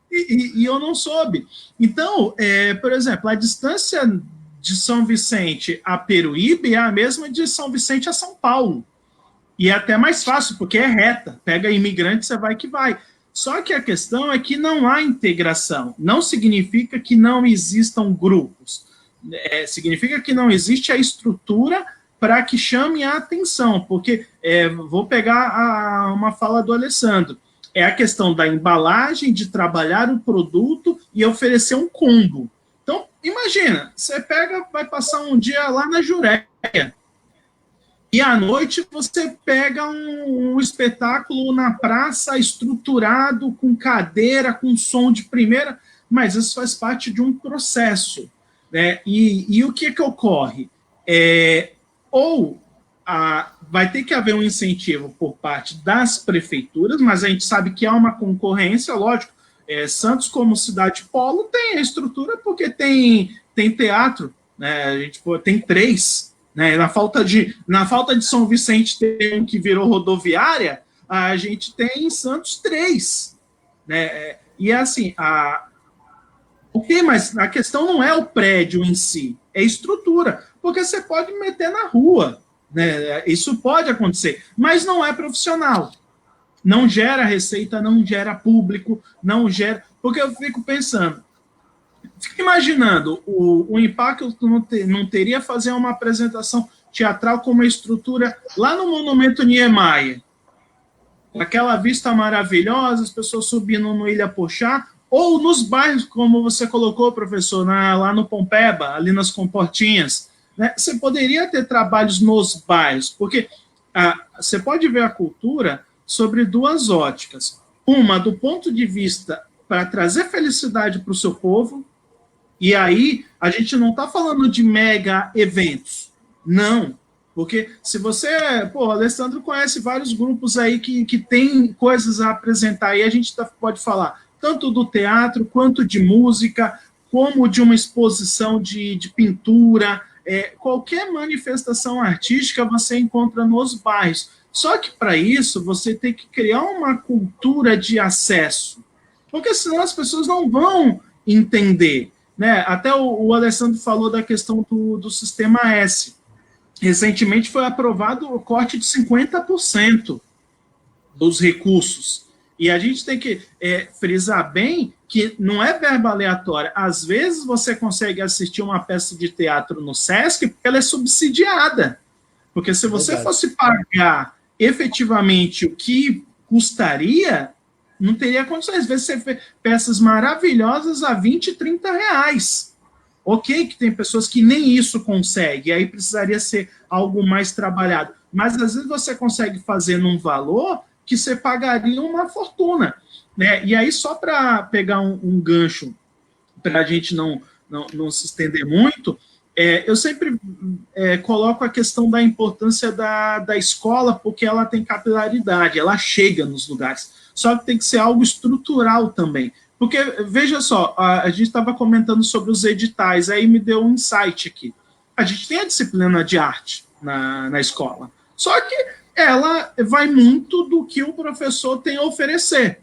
E eu não soube. Então, por exemplo, a distância de São Vicente a Peruíbe é a mesma de São Vicente a São Paulo. E é até mais fácil, porque é reta. Pega imigrante, você vai que vai. Só que a questão é que não há integração. Não significa que não existam grupos. Significa que não existe a estrutura para que chame a atenção, porque vou pegar uma fala do Alessandro, é a questão da embalagem, de trabalhar o produto e oferecer um combo. Então, imagina, você vai passar um dia lá na Jureia, e à noite você pega um espetáculo na praça estruturado, com cadeira, com som de primeira, mas isso faz parte de um processo. Né? E o que ocorre? Vai ter que haver um incentivo por parte das prefeituras, mas a gente sabe que há uma concorrência, lógico. Santos, como cidade polo, tem a estrutura porque tem teatro, né? A gente tem 3. Né? Na falta de São Vicente ter um que virou rodoviária, a gente tem em Santos 3. Né? E assim, Ok, mas a questão não é o prédio em si, é estrutura, porque você pode meter na rua, né? Isso pode acontecer, mas não é profissional, não gera receita, não gera público, não gera, porque eu fico pensando, fico imaginando o impacto que não teria fazer uma apresentação teatral com uma estrutura lá no Monumento Niemeyer, aquela vista maravilhosa, as pessoas subindo no Ilha Pochá, ou nos bairros, como você colocou, professor, lá no Pompeba, ali nas Comportinhas, né? Você poderia ter trabalhos nos bairros, porque você pode ver a cultura sobre 2 óticas. Uma, do ponto de vista para trazer felicidade para o seu povo, e aí a gente não está falando de mega eventos, não. Porque se você... o Alessandro conhece vários grupos aí que tem coisas a apresentar, e a gente pode falar tanto do teatro, quanto de música, como de uma exposição de pintura, qualquer manifestação artística você encontra nos bairros. Só que, para isso, você tem que criar uma cultura de acesso, porque senão as pessoas não vão entender. Né? Até o Alessandro falou da questão do Sistema S. Recentemente foi aprovado o corte de 50% dos recursos. E a gente tem que frisar bem que não é verba aleatória. Às vezes você consegue assistir uma peça de teatro no Sesc porque ela é subsidiada. Porque se você fosse pagar efetivamente o que custaria, não teria condições. Às vezes você vê peças maravilhosas a 20, 30 reais. Ok, que tem pessoas que nem isso conseguem, aí precisaria ser algo mais trabalhado. Mas às vezes você consegue fazer num valor que você pagaria uma fortuna. Né? E aí, só para pegar um gancho, para a gente não se estender muito, eu sempre coloco a questão da importância da escola, porque ela tem capilaridade, ela chega nos lugares. Só que tem que ser algo estrutural também. Porque, veja só, a gente estava comentando sobre os editais, aí me deu um insight aqui. A gente tem a disciplina de arte na escola, só que ela vai muito do que o professor tem a oferecer.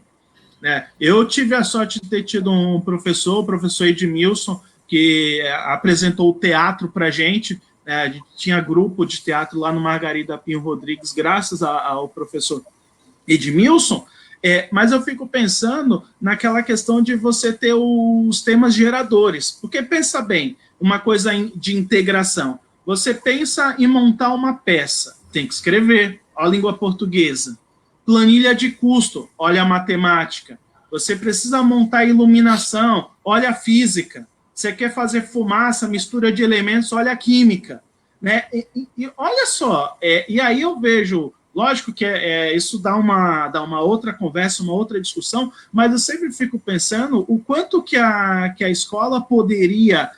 Né? Eu tive a sorte de ter tido um professor, o professor Edmilson, que apresentou o teatro para a gente. A gente tinha grupo de teatro lá no Margarida Pinho Rodrigues, graças ao professor Edmilson. Mas eu fico pensando naquela questão de você ter os temas geradores. Porque pensa bem, uma coisa de integração. Você pensa em montar uma peça, tem que escrever, a língua portuguesa. Planilha de custo, olha a matemática. Você precisa montar iluminação, olha a física. Você quer fazer fumaça, mistura de elementos, olha a química. Né? E olha só, e aí eu vejo Lógico que isso dá uma outra conversa, uma outra discussão, mas eu sempre fico pensando o quanto que a escola poderia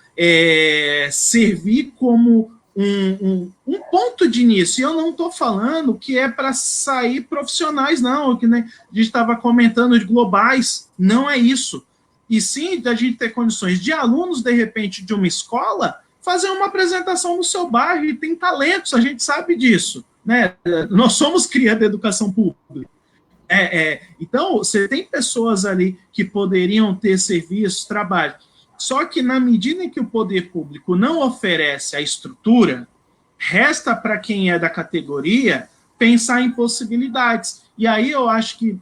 servir como um ponto de início. E eu não estou falando que é para sair profissionais, não, que nem a gente estava comentando de globais, não é isso. E sim, da gente ter condições de alunos, de repente, de uma escola, fazer uma apresentação no seu bairro, e tem talentos, a gente sabe disso, né? Nós somos cria da educação pública. Então, você tem pessoas ali que poderiam ter serviços, trabalho. Só que na medida em que o poder público não oferece a estrutura, resta para quem é da categoria pensar em possibilidades. E aí eu acho que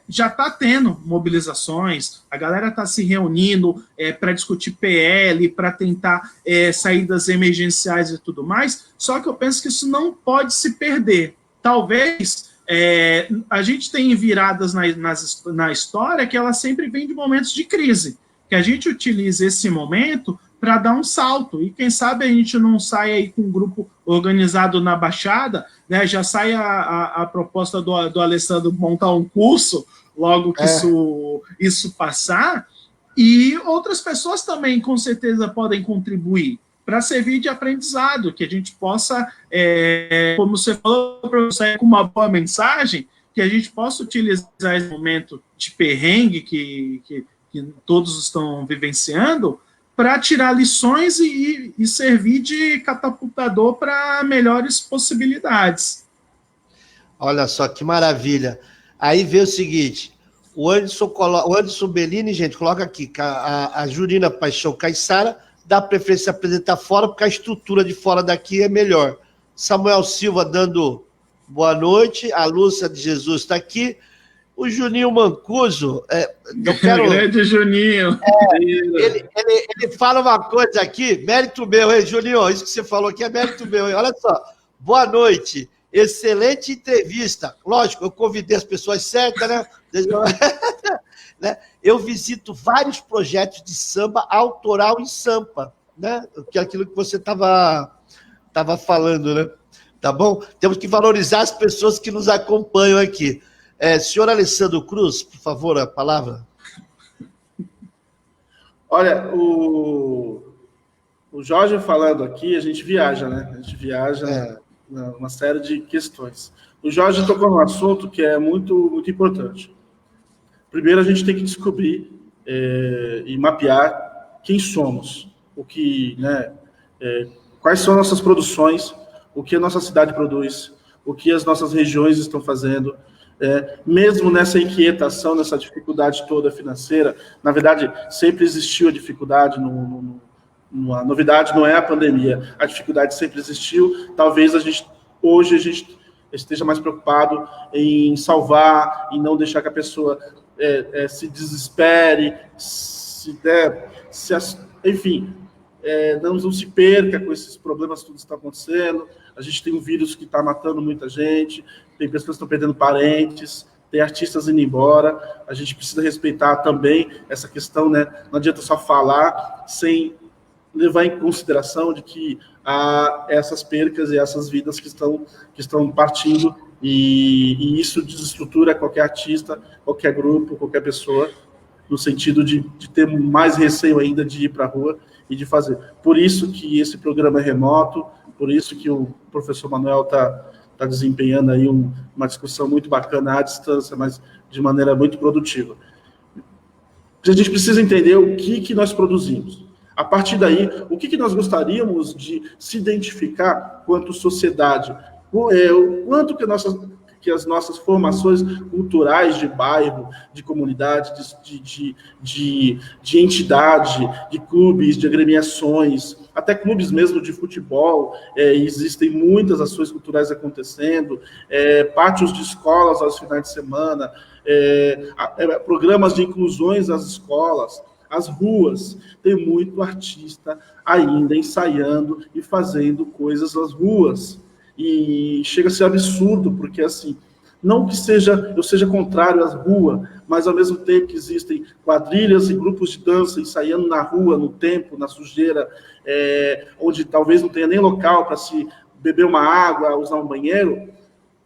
já está tendo mobilizações, a galera está se reunindo para discutir PL, para tentar saídas emergenciais e tudo mais, só que eu penso que isso não pode se perder. Talvez a gente tenha viradas na história que ela sempre vem de momentos de crise, que a gente utilize esse momento para dar um salto, e quem sabe a gente não sai aí com um grupo organizado na Baixada, né, já sai a proposta do Alessandro montar um curso, logo que isso passar, e outras pessoas também, com certeza, podem contribuir para servir de aprendizado, que a gente possa, como você falou, para sair com uma boa mensagem, que a gente possa utilizar esse momento de perrengue que todos estão vivenciando, para tirar lições e servir de catapultador para melhores possibilidades. Olha só que maravilha. Aí vê o seguinte, o Anderson Bellini, gente, coloca aqui, a Jurina Paixão Caissara dá preferência a apresentar fora, porque a estrutura de fora daqui é melhor. Samuel Silva dando boa noite, a Lúcia de Jesus está aqui, o Juninho Mancuso, eu quero... Grande Juninho. Ele fala uma coisa aqui, mérito meu, hein, Juninho? Isso que você falou aqui é mérito meu, hein? Olha só, boa noite, excelente entrevista. Lógico, eu convidei as pessoas certas, né? Eu visito vários projetos de samba autoral em Sampa, né? Que é aquilo que você estava falando, né? Tá bom? Temos que valorizar as pessoas que nos acompanham aqui. Senhor Alessandro Cruz, por favor, a palavra. Olha, o Jorge falando aqui, a gente viaja, né? A gente viaja numa série de questões. O Jorge tocou num assunto que é muito, muito importante. Primeiro, a gente tem que descobrir e mapear quem somos, o que, né, quais são nossas produções, o que a nossa cidade produz, o que as nossas regiões estão fazendo. Mesmo nessa inquietação, nessa dificuldade toda financeira, na verdade, sempre existiu a dificuldade, a novidade não é a pandemia, a dificuldade sempre existiu, talvez hoje a gente esteja mais preocupado em salvar, em não deixar que a pessoa se desespere, enfim, não se perca com esses problemas que tudo está acontecendo. A gente tem um vírus que está matando muita gente, tem pessoas que estão perdendo parentes, tem artistas indo embora. A gente precisa respeitar também essa questão, né? Não adianta só falar sem levar em consideração de que há essas percas e essas vidas que estão partindo, e isso desestrutura qualquer artista, qualquer grupo, qualquer pessoa, no sentido de ter mais receio ainda de ir para a rua e de fazer. Por isso que esse programa é remoto, por isso que o professor Manuel está desempenhando aí uma discussão muito bacana à distância, mas de maneira muito produtiva. A gente precisa entender o que nós produzimos. A partir daí, o que nós gostaríamos de se identificar quanto sociedade, o quanto que as nossas formações culturais de bairro, de comunidade, de entidade, de clubes, de agremiações, até clubes mesmo de futebol, existem muitas ações culturais acontecendo, pátios de escolas aos finais de semana, programas de inclusões às escolas, as ruas, tem muito artista ainda ensaiando e fazendo coisas nas ruas. E chega a ser absurdo, porque assim, não que eu seja contrário às ruas, mas ao mesmo tempo que existem quadrilhas e grupos de dança ensaiando na rua, no tempo, na sujeira, onde talvez não tenha nem local para se beber uma água, usar um banheiro,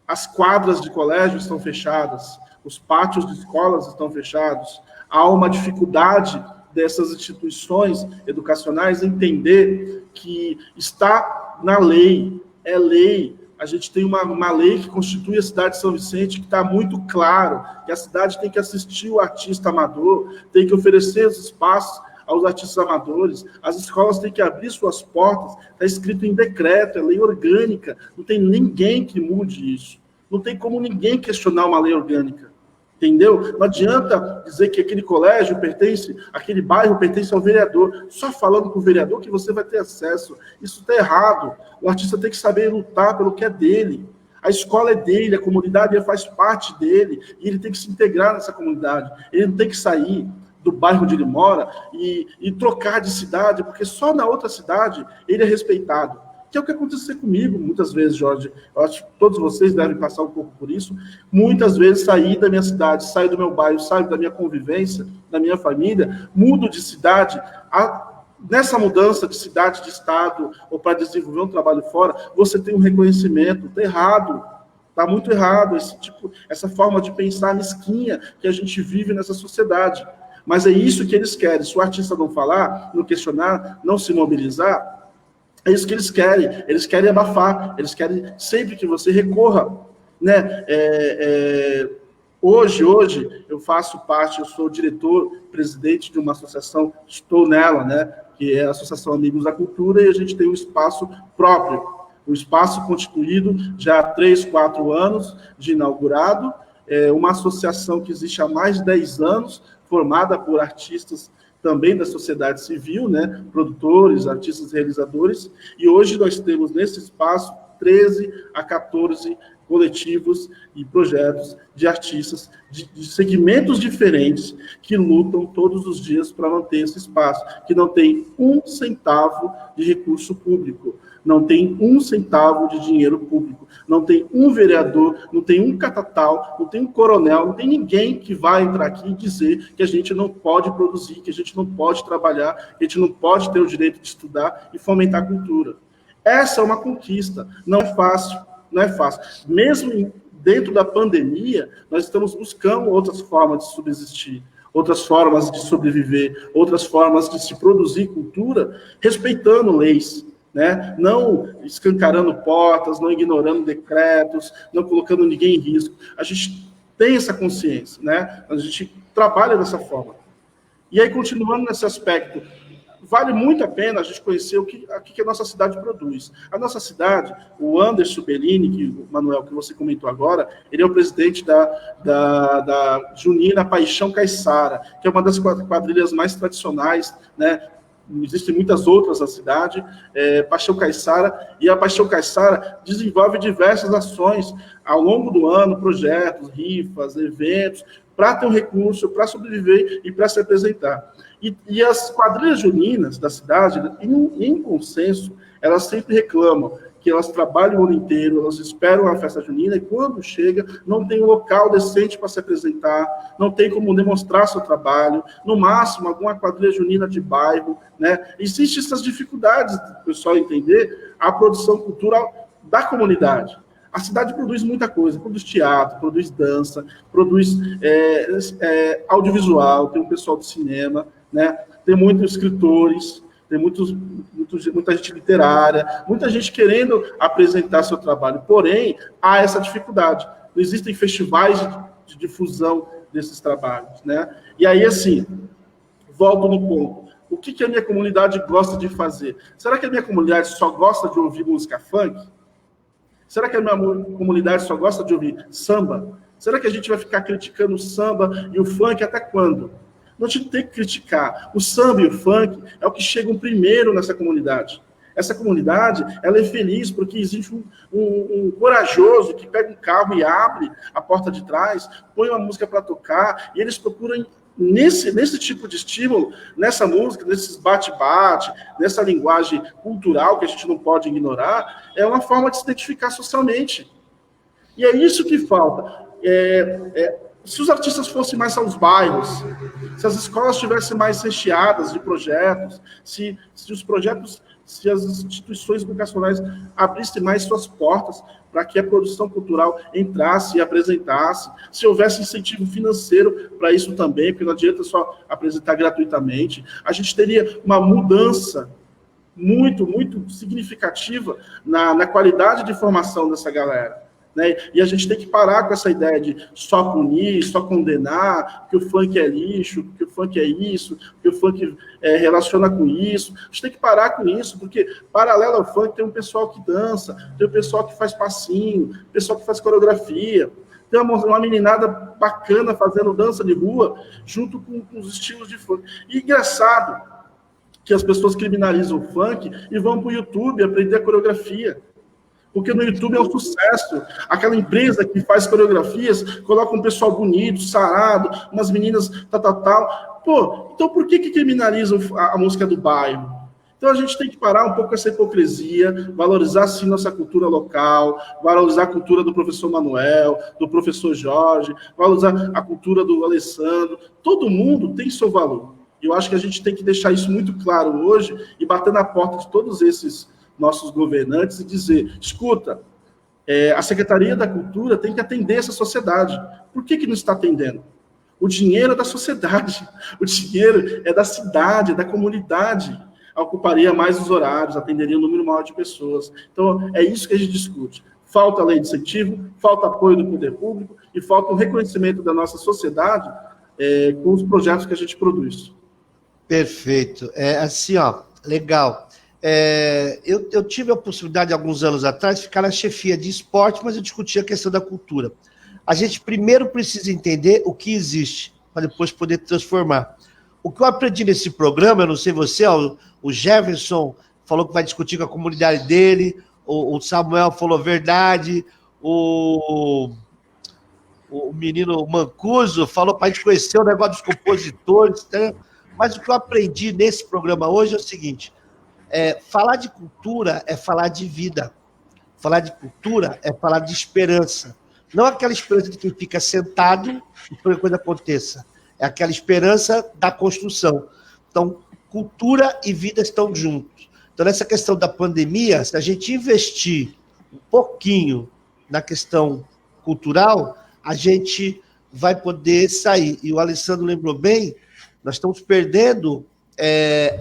as quadras de colégio estão fechadas, os pátios de escolas estão fechados, há uma dificuldade dessas instituições educacionais entender que está na lei, é lei. A gente tem uma lei que constitui a cidade de São Vicente, que está muito claro, que a cidade tem que assistir o artista amador, tem que oferecer os espaços aos artistas amadores, as escolas têm que abrir suas portas, está escrito em decreto, é lei orgânica, não tem ninguém que mude isso, não tem como ninguém questionar uma lei orgânica, entendeu? Não adianta dizer que aquele colégio pertence, aquele bairro pertence ao vereador, só falando com o vereador que você vai ter acesso, isso está errado, o artista tem que saber lutar pelo que é dele, a escola é dele, a comunidade faz parte dele, e ele tem que se integrar nessa comunidade, ele não tem que sair do bairro onde ele mora e trocar de cidade, porque só na outra cidade ele é respeitado. Que é o que aconteceu comigo muitas vezes, Jorge. Eu acho que todos vocês devem passar um pouco por isso. Muitas vezes saí da minha cidade, saio do meu bairro, saio da minha convivência, da minha família, mudo de cidade. Nessa mudança de cidade, de estado, ou para desenvolver um trabalho fora, você tem um reconhecimento. Está errado. Está muito errado essa forma de pensar mesquinha que a gente vive nessa sociedade. Mas é isso que eles querem. Se o artista não falar, não questionar, não se mobilizar, é isso que eles querem. Eles querem abafar. Eles querem sempre que você recorra. Né? Hoje, eu faço parte, eu sou diretor, presidente de uma associação, estou nela, né? Que é a Associação Amigos da Cultura, e a gente tem um espaço próprio. Um espaço constituído já há 3, 4 anos de inaugurado, uma associação que existe há mais de 10 anos, formada por artistas também da sociedade civil, né, produtores, artistas realizadores, e hoje nós temos nesse espaço 13 a 14 coletivos e projetos de artistas de segmentos diferentes que lutam todos os dias para manter esse espaço, que não tem 1 centavo de recurso público, não tem 1 centavo de dinheiro público, não tem um vereador, não tem um catatal, não tem um coronel, não tem ninguém que vai entrar aqui e dizer que a gente não pode produzir, que a gente não pode trabalhar, que a gente não pode ter o direito de estudar e fomentar a cultura. Essa é uma conquista, não é fácil, não é fácil. Mesmo dentro da pandemia, nós estamos buscando outras formas de subsistir, outras formas de sobreviver, outras formas de se produzir cultura, respeitando leis, né? Não escancarando portas, não ignorando decretos, não colocando ninguém em risco. A gente tem essa consciência, né? A gente trabalha dessa forma. E aí, continuando nesse aspecto, vale muito a pena a gente conhecer o que a nossa cidade produz. A nossa cidade, o Anderson Bellini, Manuel, que você comentou agora, ele é o presidente da Junina Paixão Caiçara, que é uma das quadrilhas mais tradicionais, né? Existem muitas outras na cidade, Paixão Caiçara, e a Paixão Caiçara desenvolve diversas ações ao longo do ano, projetos, rifas, eventos, para ter um recurso, para sobreviver e para se apresentar. E as quadrilhas juninas da cidade, em consenso, elas sempre reclamam que elas trabalham o ano inteiro, elas esperam a festa junina, e quando chega, não tem um local decente para se apresentar, não tem como demonstrar seu trabalho, no máximo, alguma quadrilha junina de bairro, né? Existem essas dificuldades do pessoal entender a produção cultural da comunidade. A cidade produz muita coisa, produz teatro, produz dança, produz audiovisual, tem um pessoal do cinema, né? Tem muitos escritores, tem muita gente literária, muita gente querendo apresentar seu trabalho, porém, há essa dificuldade. Não existem festivais de difusão desses trabalhos, né? E aí, assim, volto no ponto. O que a minha comunidade gosta de fazer? Será que a minha comunidade só gosta de ouvir música funk? Será que a minha comunidade só gosta de ouvir samba? Será que a gente vai ficar criticando o samba e o funk até quando? A gente tem que criticar. O samba e o funk é o que chegam primeiro nessa comunidade. Essa comunidade, ela é feliz porque existe um corajoso que pega um carro e abre a porta de trás, põe uma música para tocar, e eles procuram, nesse tipo de estímulo, nessa música, nesses bate-bate, nessa linguagem cultural que a gente não pode ignorar, é uma forma de se identificar socialmente. E é isso que falta. Se os artistas fossem mais aos bairros, se as escolas estivessem mais recheadas de projetos, se os projetos se as instituições educacionais abrissem mais suas portas para que a produção cultural entrasse e apresentasse, se houvesse incentivo financeiro para isso também, porque não adianta só apresentar gratuitamente, a gente teria uma mudança muito, muito significativa na qualidade de formação dessa galera. Né? E a gente tem que parar com essa ideia de só punir, só condenar, que o funk é lixo, que o funk é isso, que o funk relaciona com isso. A gente tem que parar com isso, porque paralelo ao funk tem um pessoal que dança, tem um pessoal que faz passinho, pessoal que faz coreografia, tem uma meninada bacana fazendo dança de rua junto com os estilos de funk. E engraçado que as pessoas criminalizam o funk e vão para o YouTube aprender a coreografia. Porque no YouTube é um sucesso. Aquela empresa que faz coreografias, coloca um pessoal bonito, sarado, umas meninas tal. Pô, então por que criminalizam a música do bairro? Então a gente tem que parar um pouco com essa hipocrisia, valorizar sim nossa cultura local, valorizar a cultura do professor Manuel, do professor Jorge, valorizar a cultura do Alessandro. Todo mundo tem seu valor. Eu acho que a gente tem que deixar isso muito claro hoje e bater na porta de todos esses nossos governantes e dizer, escuta, a Secretaria da Cultura tem que atender essa sociedade. Por que não está atendendo? O dinheiro é da sociedade, o dinheiro é da cidade, é da comunidade. Ocuparia mais os horários, atenderia um número maior de pessoas. Então, é isso que a gente discute. Falta lei de incentivo, falta apoio do poder público e falta o reconhecimento da nossa sociedade com os projetos que a gente produz. Perfeito. Assim, ó, legal. Eu tive a possibilidade, alguns anos atrás, de ficar na chefia de esporte, mas eu discutia a questão da cultura. A gente primeiro precisa entender o que existe, para depois poder transformar. O que eu aprendi nesse programa, eu não sei você, o Jefferson falou que vai discutir com a comunidade dele, o Samuel falou verdade, o menino Mancuso falou para a gente conhecer o negócio dos compositores, né? Mas o que eu aprendi nesse programa hoje é o seguinte: falar de cultura é falar de vida. Falar de cultura é falar de esperança. Não aquela esperança de quem fica sentado e que a coisa aconteça. É aquela esperança da construção. Então, cultura e vida estão juntos. Então, nessa questão da pandemia, se a gente investir um pouquinho na questão cultural, a gente vai poder sair. E o Alessandro lembrou bem, nós estamos perdendo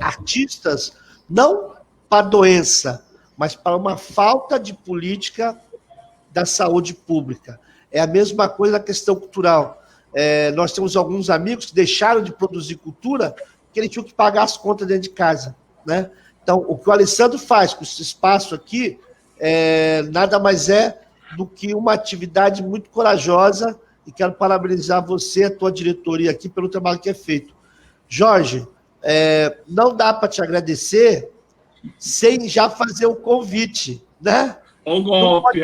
artistas não para doença, mas para uma falta de política da saúde pública. É a mesma coisa na questão cultural. Nós temos alguns amigos que deixaram de produzir cultura porque eles tinham que pagar as contas dentro de casa, né? Então, o que o Alessandro faz com esse espaço aqui nada mais é do que uma atividade muito corajosa, e quero parabenizar você, a tua diretoria aqui, pelo trabalho que é feito. Jorge, não dá para te agradecer sem já fazer o convite, né? O golpe.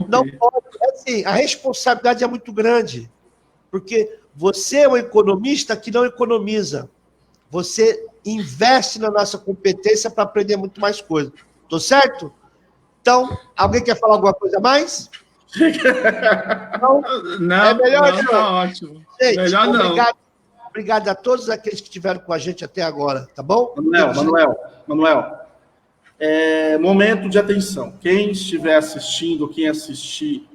Não pode. Assim, a responsabilidade é muito grande, porque você é um economista que não economiza. Você investe na nossa competência para aprender muito mais coisas. Estou certo? Então, alguém quer falar alguma coisa a mais? Não, é melhor não, tá ótimo. Gente, melhor obrigado a todos aqueles que estiveram com a gente até agora, tá bom? Manuel, momento de atenção. Quem estiver assistindo, quem assistir,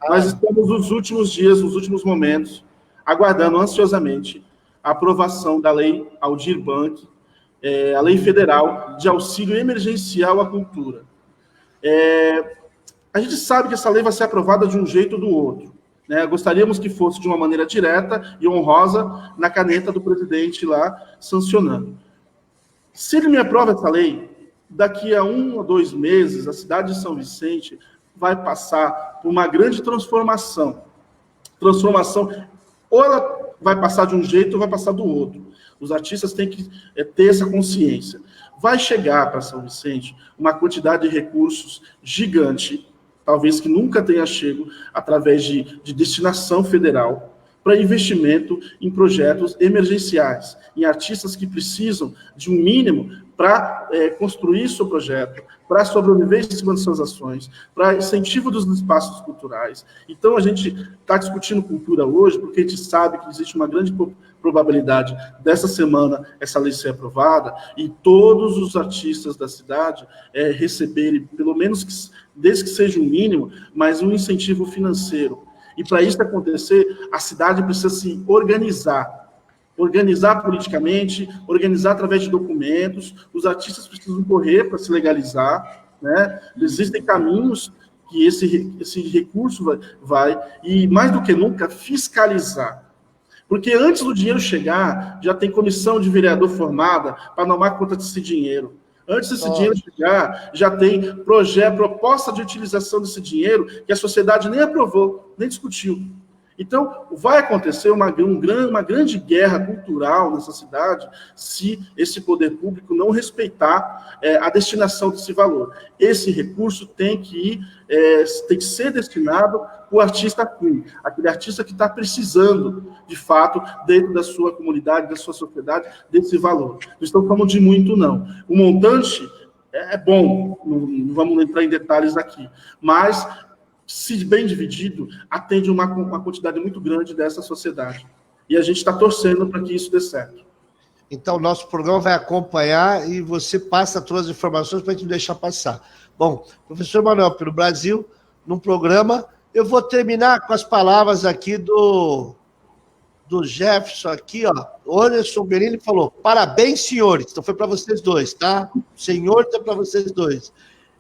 nós estamos nos últimos dias, nos últimos momentos, aguardando ansiosamente a aprovação da lei Aldir Blanc, a lei federal de auxílio emergencial à cultura. A gente sabe que essa lei vai ser aprovada de um jeito ou do outro, né? Gostaríamos que fosse de uma maneira direta e honrosa na caneta do presidente lá, sancionando. Se ele me aprova essa lei, daqui a 1 ou 2 meses, a cidade de São Vicente vai passar por uma grande transformação. Ou ela vai passar de um jeito ou vai passar do outro. Os artistas têm que ter essa consciência. Vai chegar para São Vicente uma quantidade de recursos gigante, talvez que nunca tenha chego, através de destinação federal, para investimento em projetos emergenciais, em artistas que precisam de um mínimo para construir seu projeto, para sobreviver em cima de suas ações, para incentivo dos espaços culturais. Então, a gente está discutindo cultura hoje porque a gente sabe que existe uma grande probabilidade dessa semana essa lei ser aprovada e todos os artistas da cidade receberem, pelo menos, desde que seja um mínimo, mas um incentivo financeiro. E para isso acontecer, a cidade precisa se organizar politicamente, organizar através de documentos, os artistas precisam correr para se legalizar, né? Existem caminhos que esse recurso vai, e mais do que nunca, fiscalizar. Porque antes do dinheiro chegar, já tem comissão de vereador formada para tomar conta desse dinheiro. Antes desse dinheiro chegar, já tem proposta de utilização desse dinheiro que a sociedade nem aprovou, nem discutiu. Então, vai acontecer uma grande guerra cultural nessa cidade se esse poder público não respeitar a destinação desse valor. Esse recurso tem que ser destinado para o artista fim, aquele artista que está precisando, de fato, dentro da sua comunidade, da sua sociedade, desse valor. Não estamos falando de muito, não. O montante é bom, não vamos entrar em detalhes aqui, mas se bem dividido, atende uma quantidade muito grande dessa sociedade. E a gente está torcendo para que isso dê certo. Então, nosso programa vai acompanhar e você passa todas as informações para a gente não deixar passar. Bom, professor Manuel, pelo Brasil, num programa, eu vou terminar com as palavras aqui do Jefferson, aqui, ó. O Anderson Berini falou, parabéns, senhores. Então, foi para vocês dois, tá? O senhor é para vocês dois.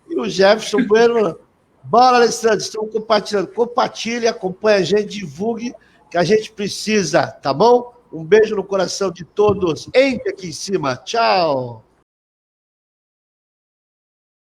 E o Jefferson Bueno... Bora, Alessandro, estão compartilhando. Compartilhe, acompanhe a gente, divulgue, que a gente precisa, tá bom? Um beijo no coração de todos. Entre aqui em cima. Tchau.